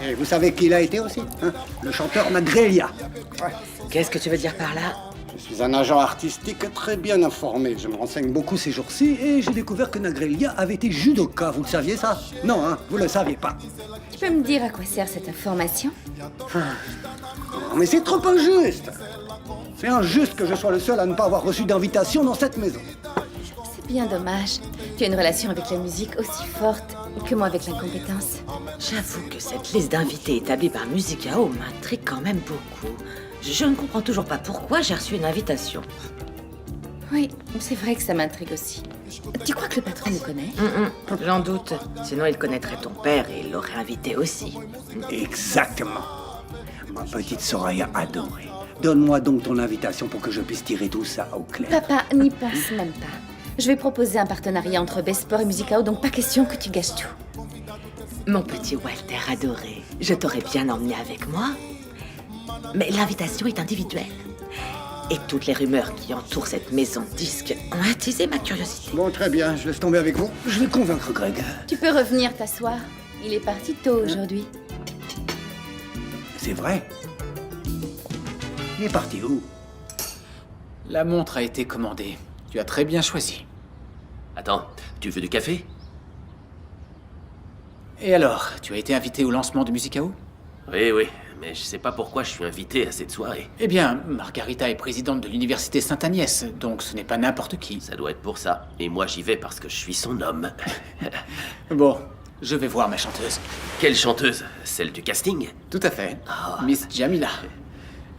Et vous savez qui il a été aussi, hein? Le chanteur Nagrelia. Qu'est-ce que tu veux dire par là? Je suis un agent artistique très bien informé. Je me renseigne beaucoup ces jours-ci et j'ai découvert que Nagrelia avait été judoka. Vous le saviez ça? Non, hein? Vous le saviez pas. Tu peux me dire à quoi sert cette information? Oh, mais c'est trop injuste. C'est injuste que je sois le seul à ne pas avoir reçu d'invitation dans cette maison. C'est bien dommage. Tu as une relation avec la musique aussi forte que moi avec l'incompétence. J'avoue que cette liste d'invités établie par Musicao m'intrigue quand même beaucoup. Je ne comprends toujours pas pourquoi j'ai reçu une invitation. Oui, c'est vrai que ça m'intrigue aussi. Tu crois que le patron nous connaît? J'en doute. Sinon, il connaîtrait ton père et il l'aurait invité aussi. Exactement. Ma petite Soraya adorée. Donne-moi donc ton invitation pour que je puisse tirer tout ça au clair. Papa, n'y pense même pas. Je vais proposer un partenariat entre Besport et Musicao, donc pas question que tu gâches tout. Mon petit Walter adoré, je t'aurais bien emmené avec moi. Mais l'invitation est individuelle. Et toutes les rumeurs qui entourent cette maison de disques ont attisé ma curiosité. Bon, très bien, je laisse tomber avec vous. Je vais convaincre Greg. Tu peux revenir t'asseoir. Il est parti tôt aujourd'hui. C'est vrai? Il est parti où? La montre a été commandée. Tu as très bien choisi. Attends, tu veux du café? Et alors, tu as été invité au lancement de Musicao? Oui, oui, mais je sais pas pourquoi je suis invité à cette soirée. Eh bien, Margarita est présidente de l'université Sainte-Agnès, donc ce n'est pas n'importe qui. Ça doit être pour ça. Et moi, j'y vais parce que je suis son homme. Bon, je vais voir ma chanteuse. Quelle chanteuse? Celle du casting? Tout à fait. Miss Jamila.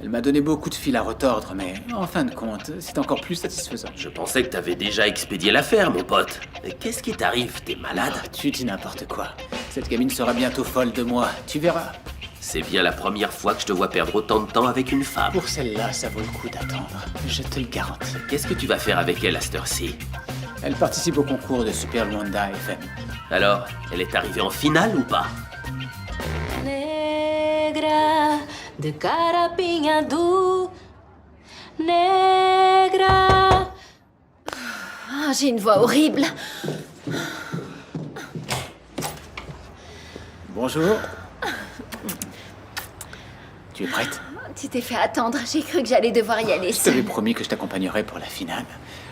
Elle m'a donné beaucoup de fil à retordre, mais en fin de compte, c'est encore plus satisfaisant. Je pensais que t'avais déjà expédié l'affaire, mon pote. Mais qu'est-ce qui t'arrive? T'es malade? Tu dis n'importe quoi. Cette gamine sera bientôt folle de moi. Tu verras. C'est bien la première fois que je te vois perdre autant de temps avec une femme. Pour celle-là, ça vaut le coup d'attendre. Je te le garantis. Qu'est-ce que tu vas faire avec elle à cette heure-ci? Elle participe au concours de Super Luanda FM. Alors, elle est arrivée en finale ou pas? Negra de carapinha dura, negra. Ah, j'ai une voix horrible. Bonjour. Tu es prête? Tu t'es fait attendre. J'ai cru que j'allais devoir y aller Je t'avais promis que je t'accompagnerais pour la finale.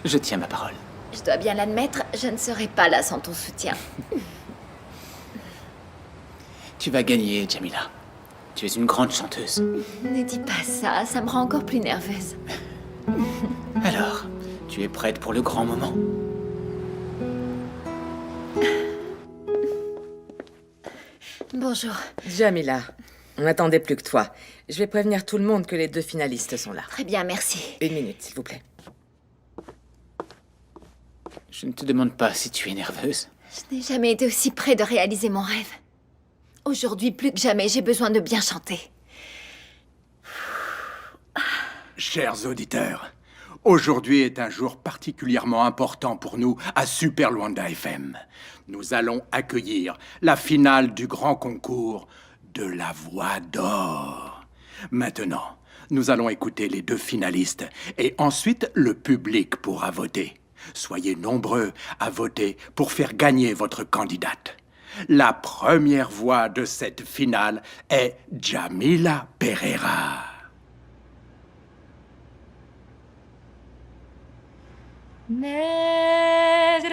Je tiens ma parole. Je dois bien l'admettre, je ne serai pas là sans ton soutien. Tu vas gagner, Jamila. Tu es une grande chanteuse. Ne dis pas ça, ça me rend encore plus nerveuse. Alors, tu es prête pour le grand moment? Bonjour. Jamila, on n'attendait plus que toi. Je vais prévenir tout le monde que les 2 finalistes sont là. Très bien, merci. 1 minute, s'il vous plaît. Je ne te demande pas si tu es nerveuse. Je n'ai jamais été aussi près de réaliser mon rêve. Aujourd'hui, plus que jamais, j'ai besoin de bien chanter. Chers auditeurs, aujourd'hui est un jour particulièrement important pour nous à Super Luanda FM. Nous allons accueillir la finale du grand concours de la Voix d'Or. Maintenant, nous allons écouter les 2 finalistes et ensuite le public pourra voter. Soyez nombreux à voter pour faire gagner votre candidate. La première voix de cette finale est Jamila Pereira. Negra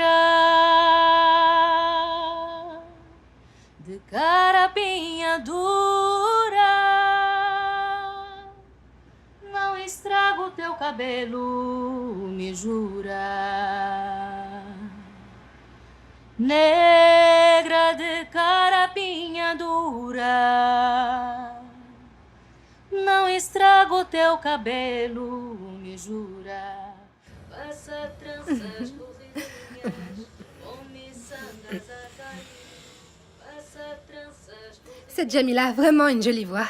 de carapinha dura, não estrago teu cabelo, me jura. Negra de carapinha dura, não estrago teu cabelo, me jura. Passa tranças corridinhas, come sandas a cair. Passa tranças. Cette Jamila a vraiment une jolie voix.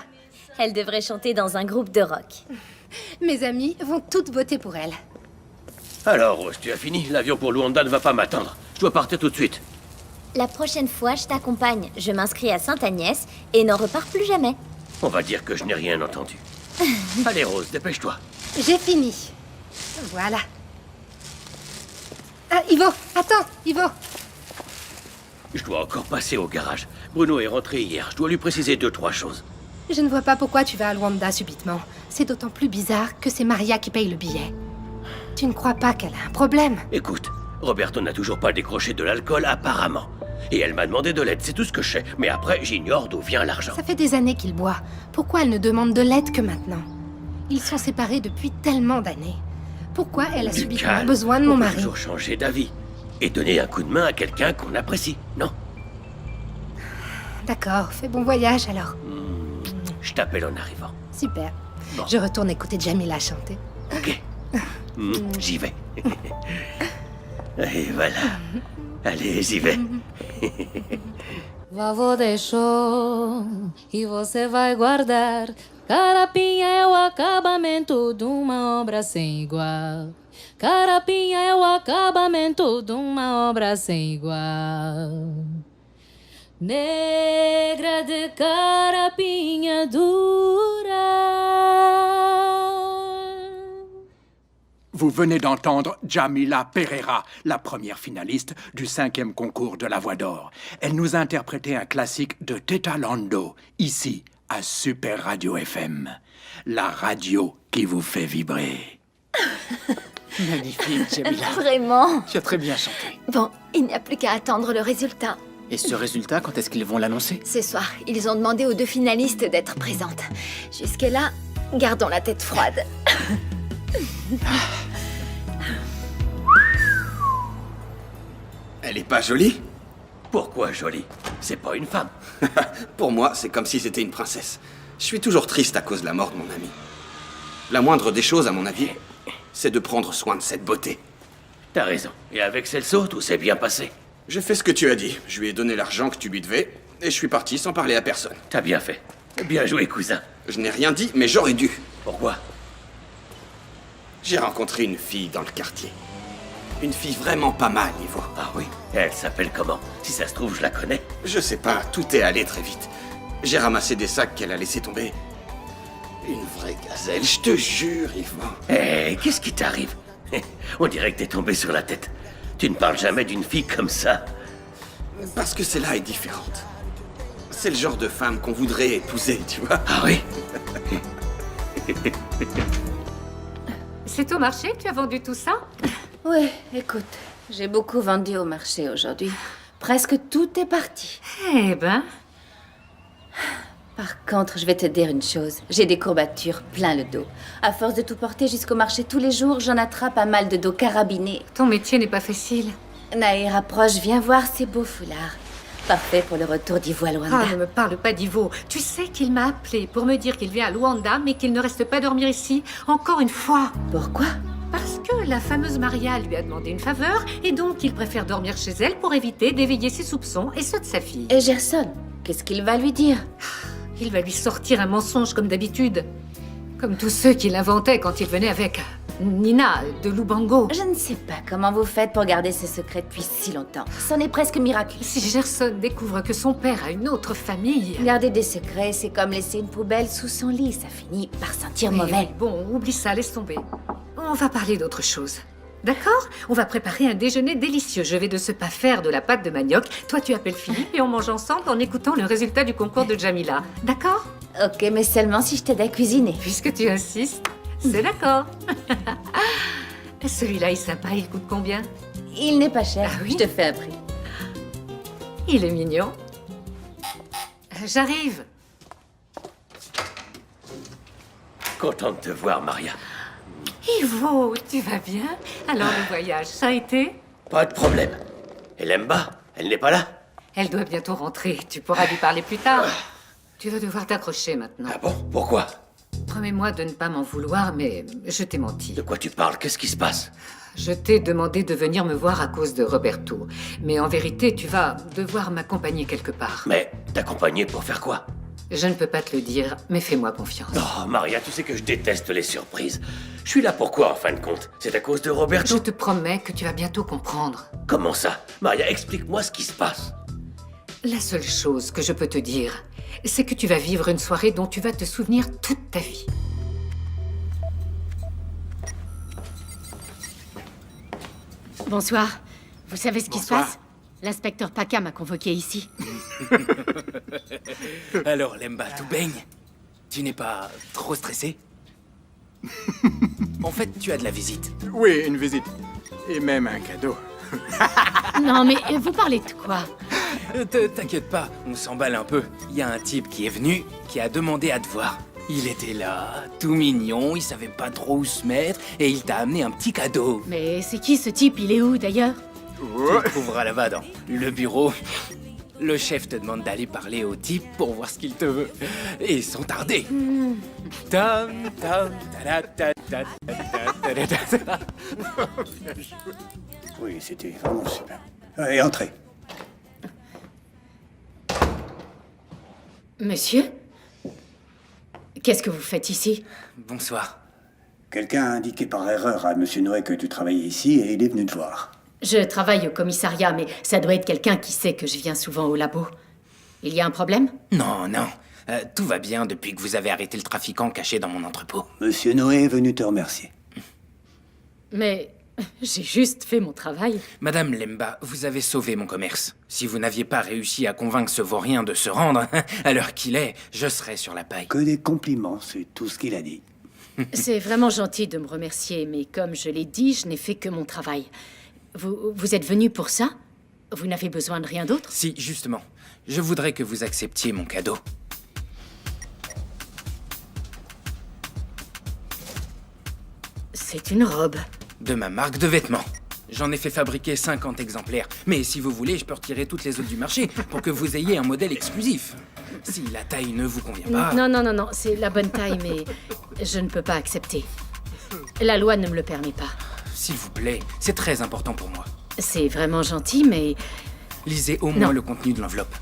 Elle devrait chanter dans un groupe de rock. Mes amis vont toutes voter pour elle. Alors, Rose, tu as fini? L'avion pour Luanda ne va pas m'attendre. Je dois partir tout de suite. La prochaine fois, je t'accompagne. Je m'inscris à Sainte-Agnès et n'en repars plus jamais. On va dire que je n'ai rien entendu. Allez, Rose, dépêche-toi. J'ai fini. Voilà. Ah, Ivo, attends, Ivo. Je dois encore passer au garage. Bruno est rentré hier. Je dois lui préciser 2-3 choses. Je ne vois pas pourquoi tu vas à Luanda subitement. C'est d'autant plus bizarre que c'est Maria qui paye le billet. Tu ne crois pas qu'elle a un problème? Écoute, Roberto n'a toujours pas décroché de l'alcool, apparemment. Et elle m'a demandé de l'aide, c'est tout ce que je sais. Mais après, j'ignore d'où vient l'argent. Ça fait des années qu'il boit. Pourquoi elle ne demande de l'aide que maintenant? Ils sont séparés depuis tellement d'années. Pourquoi elle a subitement besoin de mon mari? On peut toujours changer d'avis. Et donner un coup de main à quelqu'un qu'on apprécie, non? D'accord, fais bon voyage alors. Je t'appelle en arrivant. Super. Bon. Je retourne écouter Jamila chanter. Ok. J'y vais. Et voilà. Allez, j'y vais. Vovô deixou e você vai guardar Carapinha é o acabamento de uma obra sem igual. Carapinha é o acabamento de uma obra sem igual. Negra de carapinha dura. Vous venez d'entendre Jamila Pereira, la première finaliste du 5e concours de la Voix d'Or. Elle nous a interprété un classique de Teta Lando, ici, à Super Radio FM. La radio qui vous fait vibrer. Magnifique, Jamila. Vraiment. Tu as très bien chanté. Bon, il n'y a plus qu'à attendre le résultat. Et ce résultat, quand est-ce qu'ils vont l'annoncer? Ce soir, ils ont demandé aux 2 finalistes d'être présentes. Jusque-là, gardons la tête froide. Elle est pas jolie? Pourquoi jolie? C'est pas une femme. Pour moi, c'est comme si c'était une princesse. Je suis toujours triste à cause de la mort de mon ami. La moindre des choses, à mon avis, c'est de prendre soin de cette beauté. T'as raison. Et avec Celso, tout s'est bien passé. J'ai fait ce que tu as dit. Je lui ai donné l'argent que tu lui devais, et je suis parti sans parler à personne. T'as bien fait. Bien joué, cousin. Je n'ai rien dit, mais j'aurais dû. Pourquoi? J'ai rencontré une fille dans le quartier. Une fille vraiment pas mal, Ivo. Ah oui? Elle s'appelle comment? Si ça se trouve, je la connais. Je sais pas, tout est allé très vite. J'ai ramassé des sacs qu'elle a laissé tomber. Une vraie gazelle, je te jure, Ivo. Hé, qu'est-ce qui t'arrive? On dirait que t'es tombé sur la tête. Tu ne parles jamais d'une fille comme ça. Parce que celle-là est différente. C'est le genre de femme qu'on voudrait épouser, tu vois. Ah oui? C'est au marché que tu as vendu tout ça? Oui, écoute, j'ai beaucoup vendu au marché aujourd'hui. Presque tout est parti. Eh ben... Par contre, je vais te dire une chose. J'ai des courbatures plein le dos. À force de tout porter jusqu'au marché tous les jours, j'en attrape un mal de dos carabiné. Ton métier n'est pas facile. Naïr, approche, viens voir ces beaux foulards. Parfait pour le retour d'Ivo à Luanda. Ah, ne me parle pas d'Ivo. Tu sais qu'il m'a appelé pour me dire qu'il vient à Luanda, mais qu'il ne reste pas dormir ici. Encore une fois. Pourquoi? Parce que la fameuse Maria lui a demandé une faveur, et donc il préfère dormir chez elle pour éviter d'éveiller ses soupçons et ceux de sa fille. Et Gerson, qu'est-ce qu'il va lui dire? Il va lui sortir un mensonge comme d'habitude. Comme tous ceux qu'il inventait quand il venait avec Nina de Lubango. Je ne sais pas comment vous faites pour garder ce secret depuis si longtemps. C'en est presque miraculeux. Si Gerson découvre que son père a une autre famille... Garder des secrets, c'est comme laisser une poubelle sous son lit. Ça finit par sentir mauvais. Oui, bon, oublie ça, laisse tomber. On va parler d'autre chose. D'accord? On va préparer un déjeuner délicieux. Je vais de ce pas faire de la pâte de manioc. Toi, tu appelles Philippe et on mange ensemble en écoutant le résultat du concours de Jamila. D'accord? Ok, mais seulement si je t'aide à cuisiner. Puisque tu insistes, c'est d'accord. Celui-là est sympa, il coûte combien? Il n'est pas cher, Ah oui? je te fais un prix. Il est mignon. J'arrive. Content de te voir, Maria. Ivo, tu vas bien? Alors le voyage, ça a été? Pas de problème. Et Lemba, elle n'est pas là? Elle doit bientôt rentrer. Tu pourras lui parler plus tard. Tu vas devoir t'accrocher maintenant. Ah bon? Pourquoi? Promets-moi de ne pas m'en vouloir, mais je t'ai menti. De quoi tu parles? Qu'est-ce qui se passe? Je t'ai demandé de venir me voir à cause de Roberto. Mais en vérité, tu vas devoir m'accompagner quelque part. Mais t'accompagner pour faire quoi? Je ne peux pas te le dire, mais fais-moi confiance. Oh, Maria, tu sais que je déteste les surprises. Je suis là pour quoi, en fin de compte? C'est à cause de Roberto? Je te promets que tu vas bientôt comprendre. Comment ça? Maria, explique-moi ce qui se passe. La seule chose que je peux te dire, c'est que tu vas vivre une soirée dont tu vas te souvenir toute ta vie. Bonsoir. Vous savez ce qui se Bonsoir. passe? L'inspecteur Paca m'a convoqué ici. Alors, Lemba, tout baigne? Tu n'es pas trop stressé? En fait, tu as de la visite. Oui, une visite. Et même un cadeau. Non, mais vous parlez de quoi? T'inquiète pas, on s'emballe un peu. Il y a un type qui est venu, qui a demandé à te voir. Il était là, tout mignon, il savait pas trop où se mettre, et il t'a amené un petit cadeau. Mais c'est qui ce type? Il est où d'ailleurs? Tu le trouveras là-bas dans le bureau. Le chef te demande d'aller parler au type pour voir ce qu'il te veut. Et sans tarder. Tam, tam, ta, ta, ta, ta, ta, ta. Oui, c'était vraiment super. Et entrez. Monsieur? Qu'est-ce que vous faites ici? Bonsoir. Quelqu'un a indiqué par erreur à Monsieur Noé que tu travaillais ici et il est venu te voir. Je travaille au commissariat, mais ça doit être quelqu'un qui sait que je viens souvent au labo. Il y a un problème? Non, non. Tout va bien depuis que vous avez arrêté le trafiquant caché dans mon entrepôt. Monsieur Noé est venu te remercier. Mais j'ai juste fait mon travail. Madame Lemba, vous avez sauvé mon commerce. Si vous n'aviez pas réussi à convaincre ce vaurien de se rendre, à l'heure qu'il est, je serais sur la paille. Que des compliments, c'est tout ce qu'il a dit. C'est vraiment gentil de me remercier, mais comme je l'ai dit, je n'ai fait que mon travail. Vous êtes venu pour ça? Vous n'avez besoin de rien d'autre? Si, justement. Je voudrais que vous acceptiez mon cadeau. C'est une robe. De ma marque de vêtements. J'en ai fait fabriquer 50 exemplaires. Mais si vous voulez, je peux retirer toutes les autres du marché pour que vous ayez un modèle exclusif. Si la taille ne vous convient pas... Non, c'est la bonne taille, mais je ne peux pas accepter. La loi ne me le permet pas. S'il vous plaît, c'est très important pour moi. C'est vraiment gentil, mais... Lisez au moins le contenu de l'enveloppe.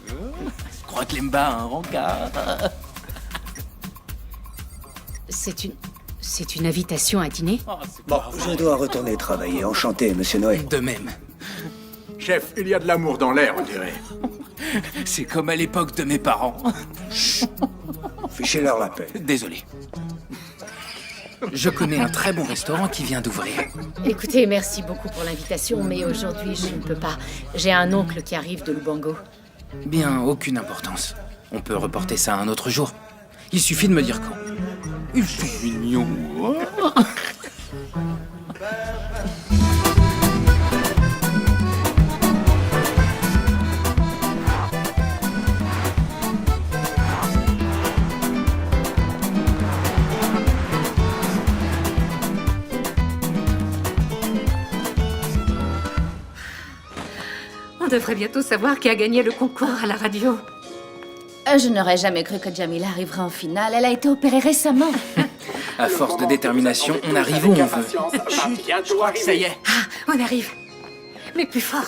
Je crois que Lemba a un rencard. C'est une invitation à dîner? Bon, je dois retourner travailler. Enchanté, Monsieur Noé. De même. Chef, il y a de l'amour dans l'air, on dirait. C'est comme à l'époque de mes parents. Fichez-leur la paix. Désolé. Je connais un très bon restaurant qui vient d'ouvrir. Écoutez, merci beaucoup pour l'invitation, mais aujourd'hui, je ne peux pas. J'ai un oncle qui arrive de Lubango. Bien, aucune importance. On peut reporter ça à un autre jour. Il suffit de me dire quand. Ils sont mignons. On devrait bientôt savoir qui a gagné le concours à la radio. Je n'aurais jamais cru que Jamila arriverait en finale. Elle a été opérée récemment. À force de détermination, on arrive où on veut. Chut, je crois que ça y est. Ah, on arrive. Mais plus fort.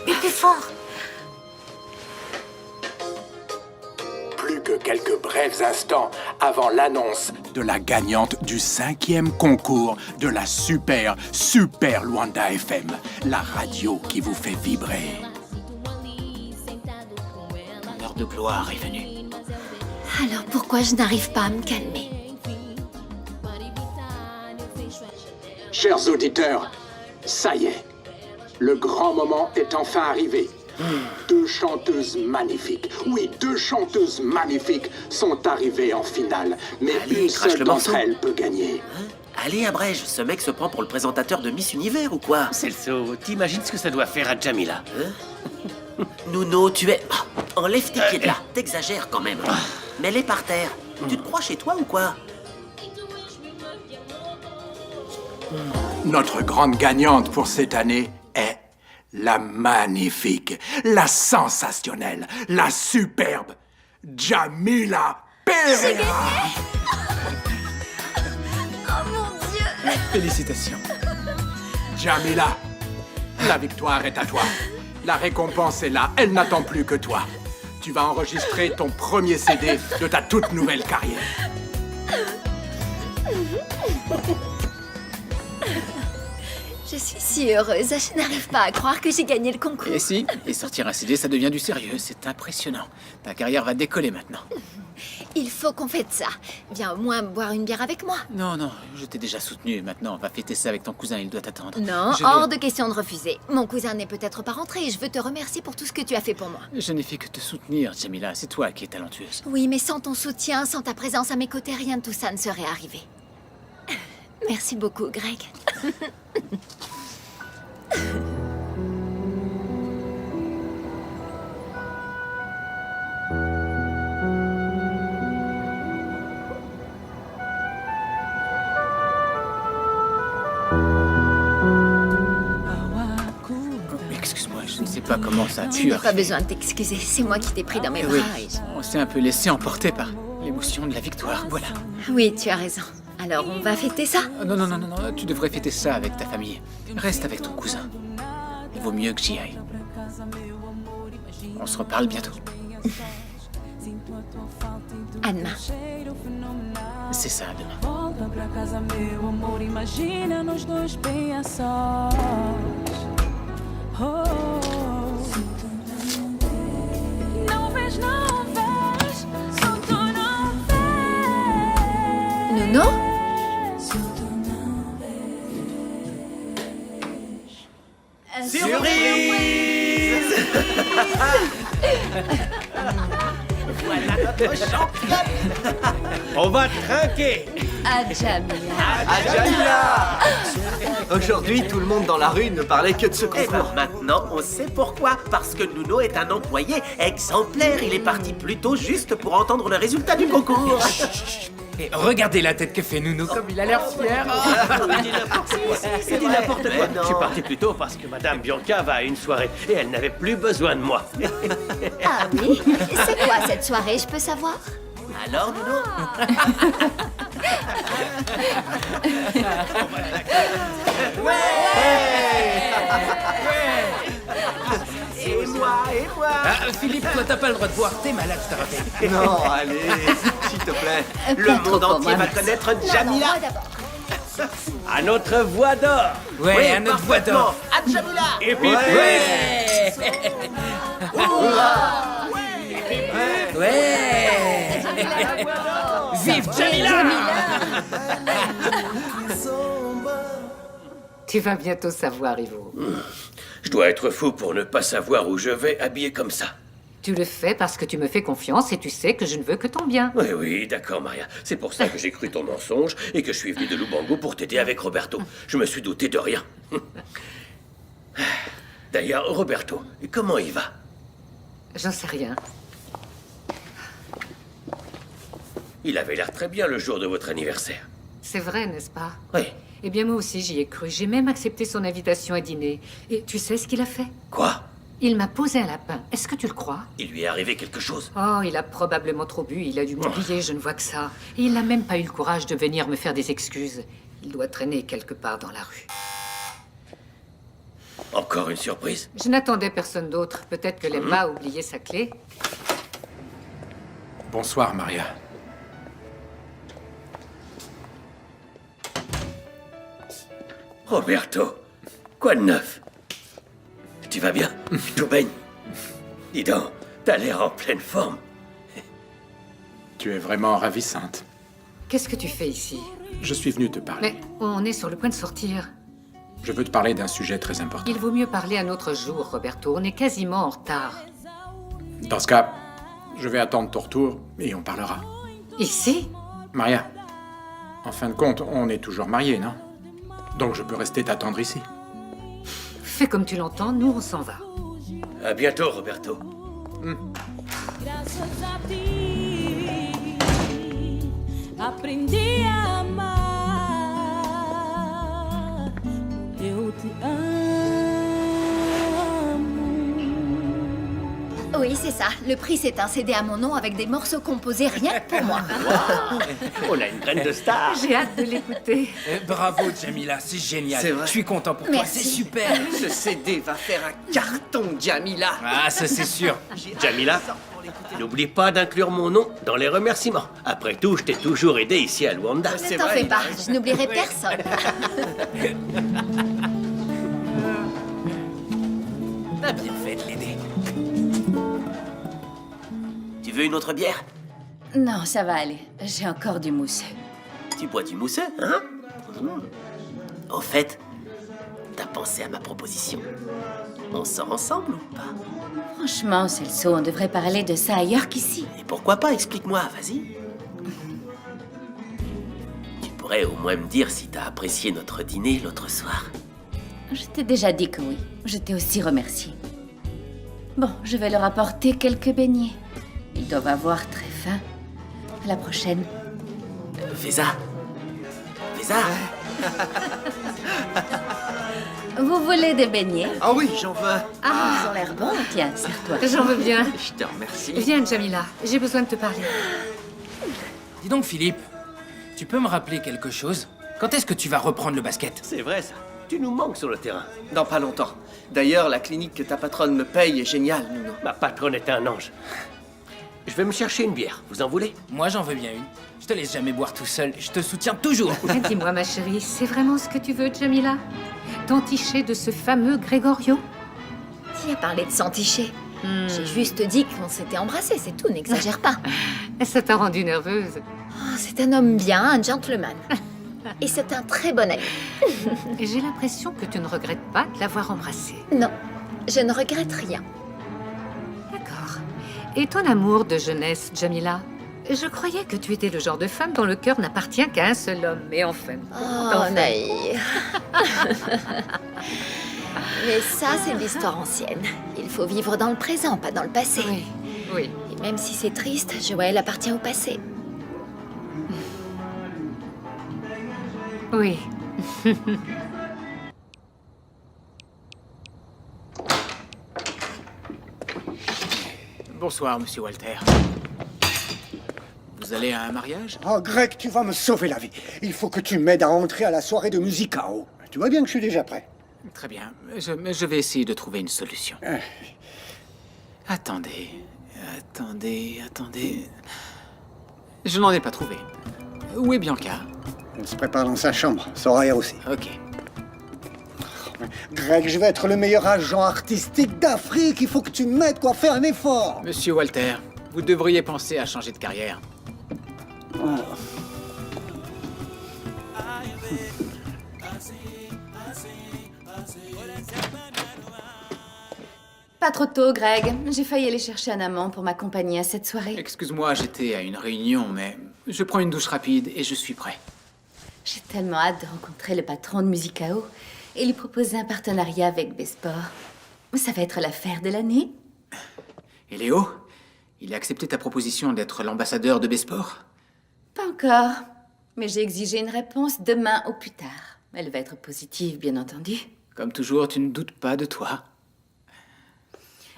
Mais plus fort. Plus que quelques brefs instants avant l'annonce De la gagnante du 5e concours de la Super Luanda FM, la radio qui vous fait vibrer. L'heure de gloire est venue. Alors pourquoi je n'arrive pas à me calmer? Chers auditeurs, ça y est, le grand moment est enfin arrivé. Deux chanteuses magnifiques, oui, deux chanteuses magnifiques sont arrivées en finale, mais Allez, une crache seule le d'entre morceau. elles peut gagner. Allez, abrège, ce mec se prend pour le présentateur de Miss Univers ou quoi? Celso, t'imagines ce que ça doit faire à Jamila? Nuno, tu es... Ah, enlève tes pieds de là, t'exagères quand même. Mets-les par terre. Tu te crois chez toi ou quoi? Notre grande gagnante pour cette année est la magnifique, la sensationnelle, la superbe Jamila Pereira. Oh mon Dieu! Félicitations. Jamila, la victoire est à toi. La récompense est là, elle n'attend plus que toi. Tu vas enregistrer ton premier CD de ta toute nouvelle carrière. Je suis si heureuse, je n'arrive pas à croire que j'ai gagné le concours. Et si, et sortir un CD, ça devient du sérieux, c'est impressionnant. Ta carrière va décoller maintenant. Il faut qu'on fête ça. Viens au moins boire une bière avec moi. Non, je t'ai déjà soutenu, maintenant on va fêter ça avec ton cousin, il doit t'attendre. Non, Je hors vais- de question de refuser. Mon cousin n'est peut-être pas rentré et je veux te remercier pour tout ce que tu as fait pour moi. Je n'ai fait que te soutenir, Jamila, c'est toi qui es talentueuse. Oui, mais sans ton soutien, sans ta présence à mes côtés, rien de tout ça ne serait arrivé. Merci beaucoup, Greg. Excuse-moi, je ne sais pas comment ça a Tu pu n'as pas arriver. besoin de t'excuser, c'est moi qui t'ai pris dans mes Oui, bras. et- on s'est un peu laissé emporter par l'émotion de la victoire, voilà. Oui, tu as raison. Alors, on va fêter ça? Non, tu devrais fêter ça avec ta famille. Reste avec ton cousin. Il vaut mieux que j'y aille. On se reparle bientôt. Anna. C'est ça, demain. Volta pra casa, meu amor, imagina nós dois bem a sós. Oh. Não vês, só tu não vês. Nono? Surprise! Voilà notre championne! On va trinquer! À Jamila. À Jamila! Aujourd'hui, tout le monde dans la rue ne parlait que de ce Et concours. maintenant, on sait pourquoi. Parce que Nuno est un employé exemplaire. Il est parti plus tôt juste pour entendre le résultat du concours. Et regardez la tête que fait Nuno, comme il a l'air fier. Il dit n'importe quoi. Je suis parti plus tôt parce que Madame Bianca va à une soirée et elle n'avait plus besoin de moi. Ah oui? C'est quoi cette soirée, je peux savoir? Alors, Nuno? Et moi. Ah, Philippe, toi t'as pas le droit de boire, t'es malade, je te rappelle. Non, allez, s'il te plaît. Le monde entier va connaître Jamila. Moi d'abord. À notre voix d'or. Ouais, un autre voix d'or. À Jamila. Et puis, Ouais. Vive Jamila! Tu vas bientôt savoir, Ivo. je dois être fou pour ne pas savoir où je vais habillé comme ça. Tu le fais parce que tu me fais confiance et tu sais que je ne veux que ton bien. Oui, oui, d'accord, Maria. C'est pour ça que j'ai cru ton mensonge et que je suis venu de Lubango pour t'aider avec Roberto. Je me suis douté de rien. D'ailleurs, Roberto, comment il va? J'en sais rien. Il avait l'air très bien le jour de votre anniversaire. C'est vrai, n'est-ce pas? Oui. Eh bien, moi aussi, j'y ai cru. J'ai même accepté son invitation à dîner. Et tu sais ce qu'il a fait? Quoi? Il m'a posé un lapin. Est-ce que tu le crois? Il lui est arrivé quelque chose? Oh, il a probablement trop bu. Il a dû m'oublier, je ne vois que ça. Et il n'a même pas eu le courage de venir me faire des excuses. Il doit traîner quelque part dans la rue. Encore une surprise? Je n'attendais personne d'autre. Peut-être que Lemma a oublié sa clé. Bonsoir, Maria. Roberto, quoi de neuf? Tu vas bien? Tout baigne? Dis donc, t'as l'air en pleine forme. Tu es vraiment ravissante. Qu'est-ce que tu fais ici? Je suis venu te parler. Mais on est sur le point de sortir. Je veux te parler d'un sujet très important. Il vaut mieux parler un autre jour, Roberto. On est quasiment en retard. Dans ce cas, je vais attendre ton retour et on parlera. Ici? Maria, en fin de compte, on est toujours mariés, non? Donc je peux rester t'attendre ici. Fais comme tu l'entends, nous on s'en va. À bientôt, Roberto. Graças a ti, aprendi a amar. Eu te amo. Oui, c'est ça. Le prix, c'est un CD à mon nom avec des morceaux composés rien que pour moi. On a une graine de star. J'ai hâte de l'écouter. Bravo, Jamila, c'est génial. C'est vrai. Je suis content pour toi, Merci. c'est super. Ce CD va faire un carton, Jamila. Ah, ça c'est sûr. Jamila, n'oublie pas d'inclure mon nom dans les remerciements. Après tout, je t'ai toujours aidé ici à Luanda. Ne t'en fais pas, je n'oublierai personne. T'as bien fait de l'aider. Tu veux une autre bière? Non, ça va aller. J'ai encore du mousseux. Tu bois du mousseux, hein? Au fait, t'as pensé à ma proposition? On sort ensemble ou pas? Franchement, Celso, on devrait parler de ça ailleurs qu'ici. Et pourquoi pas? Explique-moi, vas-y. Tu pourrais au moins me dire si t'as apprécié notre dîner l'autre soir. Je t'ai déjà dit que oui. Je t'ai aussi remercié. Bon, je vais leur apporter quelques beignets. Ils doivent avoir très faim. À la prochaine. Fais-ça. Vous voulez des beignets? Ah oui, j'en veux. Ah, ils ont l'air bons. Tiens, sers-toi. J'en veux bien. Je te remercie. Viens, Jamila. J'ai besoin de te parler. Dis donc, Philippe, tu peux me rappeler quelque chose? Quand est-ce que tu vas reprendre le basket? C'est vrai, ça. Tu nous manques sur le terrain. Dans pas longtemps. D'ailleurs, la clinique que ta patronne me paye est géniale, Nuno. Ma patronne est un ange. Je vais me chercher une bière. Vous en voulez? Moi, j'en veux bien une. Je te laisse jamais boire tout seul. Je te soutiens toujours. Dis-moi, ma chérie, c'est vraiment ce que tu veux, Jamila? T'enticher de ce fameux Gregorio? Qui a parlé de s'enticher? J'ai juste dit qu'on s'était embrassés, c'est tout, n'exagère pas. Ça t'a rendue nerveuse. Oh, c'est un homme bien, un gentleman. Et c'est un très bon ami. J'ai l'impression que tu ne regrettes pas de l'avoir embrassé. Non, je ne regrette rien. D'accord. Et ton amour de jeunesse, Jamila? Je croyais que tu étais le genre de femme dont le cœur n'appartient qu'à un seul homme. Mais enfin... Oh, naïf. Mais ça, c'est l'histoire ancienne. Il faut vivre dans le présent, pas dans le passé. Oui, oui. Et même si c'est triste, Joël appartient au passé. Oui. Bonsoir, monsieur Walter. Vous allez à un mariage? Oh, Greg, tu vas me sauver la vie. Il faut que tu m'aides à entrer à la soirée de Musicao. Tu vois bien que je suis déjà prêt. Très bien. Je vais essayer de trouver une solution. Attendez. Je n'en ai pas trouvé. Où est Bianca? Elle se prépare dans sa chambre. Soraya aussi. Ok. Greg, je vais être le meilleur agent artistique d'Afrique. Il faut que tu m'aides, quoi. Fais un effort. Monsieur Walter, vous devriez penser à changer de carrière. Oh. Pas trop tôt, Greg. J'ai failli aller chercher un amant pour m'accompagner à cette soirée. Excuse-moi, j'étais à une réunion, mais je prends une douche rapide et je suis prêt. J'ai tellement hâte de rencontrer le patron de Musicao et lui proposer un partenariat avec Besport. Ça va être l'affaire de l'année. Et Léo? Il a accepté ta proposition d'être l'ambassadeur de Besport? Pas encore, mais j'ai exigé une réponse demain au plus tard. Elle va être positive, bien entendu. Comme toujours, tu ne doutes pas de toi.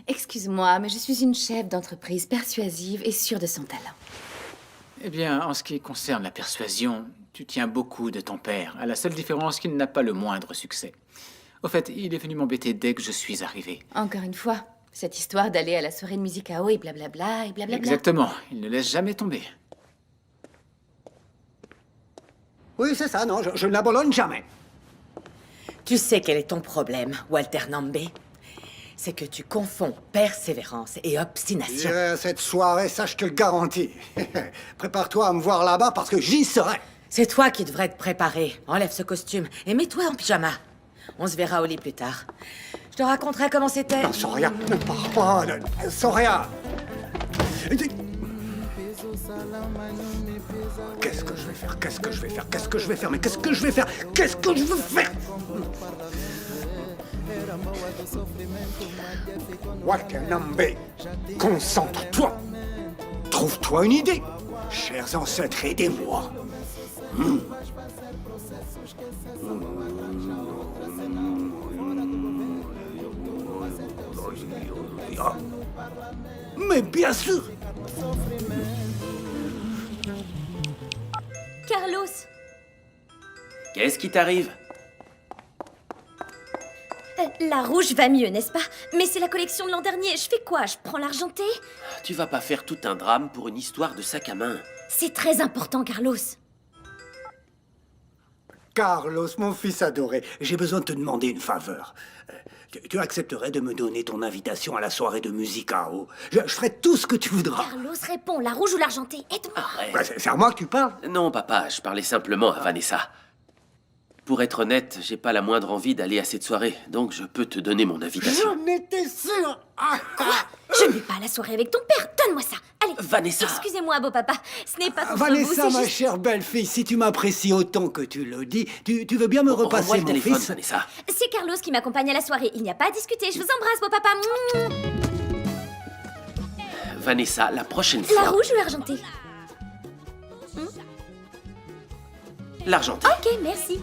Excuse-moi, mais je suis une chef d'entreprise persuasive et sûre de son talent. Eh bien, en ce qui concerne la persuasion, tu tiens beaucoup de ton père, à la seule différence qu'il n'a pas le moindre succès. Au fait, il est venu m'embêter dès que je suis arrivé. Encore une fois, cette histoire d'aller à la soirée de Musicao et blablabla et blablabla. Exactement, il ne laisse jamais tomber. Oui, c'est ça, non, je n'abandonne jamais. Tu sais quel est ton problème, Walter Nambe? C'est que tu confonds persévérance et obstination. Cette soirée, ça je te le garantis. Prépare-toi à me voir là-bas parce que j'y serai. C'est toi qui devrais te préparer. Enlève ce costume et mets-toi en pyjama. On se verra au lit plus tard. Je te raconterai comment c'était. Non, Soraya, ne pars pas. Soraya. Qu'est-ce que je vais faire? Qu'est-ce que je vais faire? Qu'est-ce que je vais faire? Mais qu'est-ce que je vais faire? Qu'est-ce que je veux faire? Walter Nambe, concentre-toi. Trouve-toi une idée. Chers ancêtres, aidez-moi. Mais bien sûr. Carlos, Qu'est-ce qui t'arrive? la rouge va mieux, n'est-ce pas? Mais c'est la collection de l'an dernier. Je fais quoi? Je prends l'argenté? Tu vas pas faire tout un drame pour une histoire de sac à main. C'est très important, Carlos. Carlos, mon fils adoré, j'ai besoin de te demander une faveur. Tu accepterais de me donner ton invitation à la soirée de Musicao? Je ferai tout ce que tu voudras. Carlos, réponds, la rouge ou l'argenté? Aide-moi. Arrête. Bah, c'est à moi que tu parles? Non, papa, je parlais simplement à Vanessa. Pour être honnête, j'ai pas la moindre envie d'aller à cette soirée, donc je peux te donner mon invitation. J'en étais sûr. Quoi? Je ne vais pas à la soirée avec ton père. Donne-moi ça. Allez. Vanessa. Excusez-moi, beau papa. Ce n'est pas contre vous, Vanessa, c'est ma juste... chère belle-fille, si tu m'apprécies autant que tu le dis, tu veux bien me repasser Rends-moi le mon téléphone, fils? Vanessa. C'est Carlos qui m'accompagne à la soirée. Il n'y a pas à discuter. Je vous embrasse, beau papa. Vanessa, la prochaine fois... La rouge ou l'argenté? L'argenté. Ok, merci.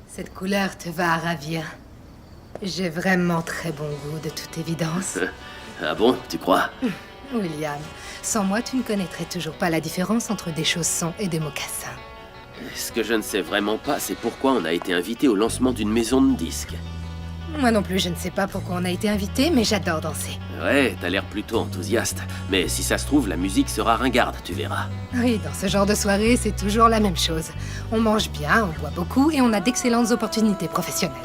Cette couleur te va à ravir. J'ai vraiment très bon goût, de toute évidence. Ah bon, tu crois? William, sans moi, tu ne connaîtrais toujours pas la différence entre des chaussons et des mocassins. Ce que je ne sais vraiment pas, c'est pourquoi on a été invité au lancement d'une maison de disques. Moi non plus, je ne sais pas pourquoi on a été invité, mais j'adore danser. Ouais, t'as l'air plutôt enthousiaste. Mais si ça se trouve, la musique sera ringarde, tu verras. Oui, dans ce genre de soirée, c'est toujours la même chose. On mange bien, on boit beaucoup et on a d'excellentes opportunités professionnelles.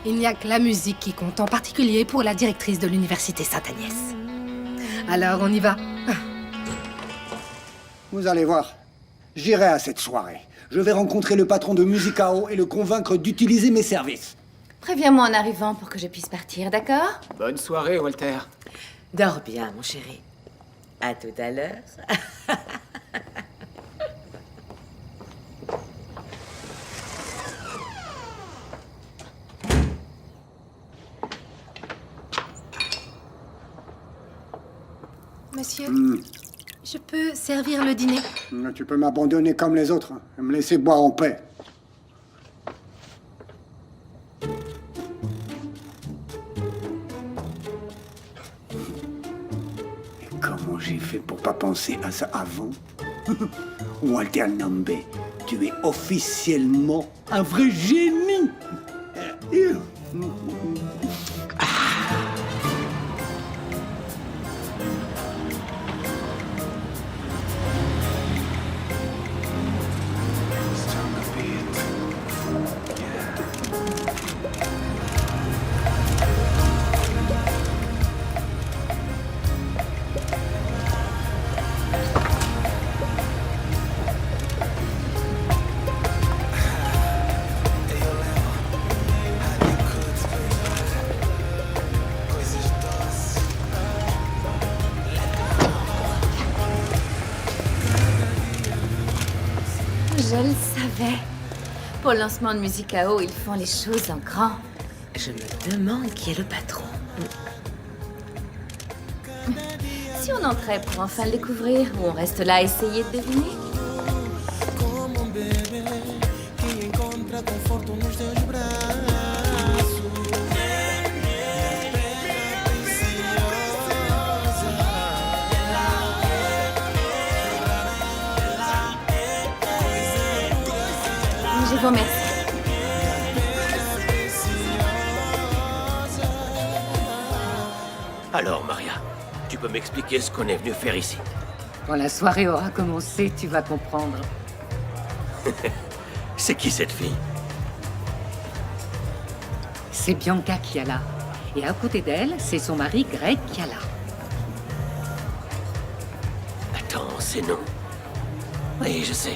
Il n'y a que la musique qui compte, en particulier pour la directrice de l'université Sainte-Agnès. Alors, on y va. Vous allez voir, j'irai à cette soirée. Je vais rencontrer le patron de Musicao et le convaincre d'utiliser mes services. Préviens-moi en arrivant pour que je puisse partir, d'accord? Bonne soirée, Walter. Dors bien, mon chéri. À tout à l'heure. Monsieur, je peux servir le dîner? Tu peux m'abandonner comme les autres et me laisser boire en paix. Comment j'ai fait pour pas penser à ça avant? Walter Nambe, tu es officiellement un vrai génie. Je le savais. Pour le lancement de Musicao, ils font les choses en grand. Je me demande qui est le patron. Si on entrait pour enfin le découvrir, ou on reste là à essayer de deviner? Je vous remercie. Alors, Maria, tu peux m'expliquer ce qu'on est venu faire ici? Quand la soirée aura commencé, tu vas comprendre. C'est qui cette fille? C'est Bianca Chiala. Et à côté d'elle, c'est son mari Greg Chiala. Attends, ces noms. Oui, je sais.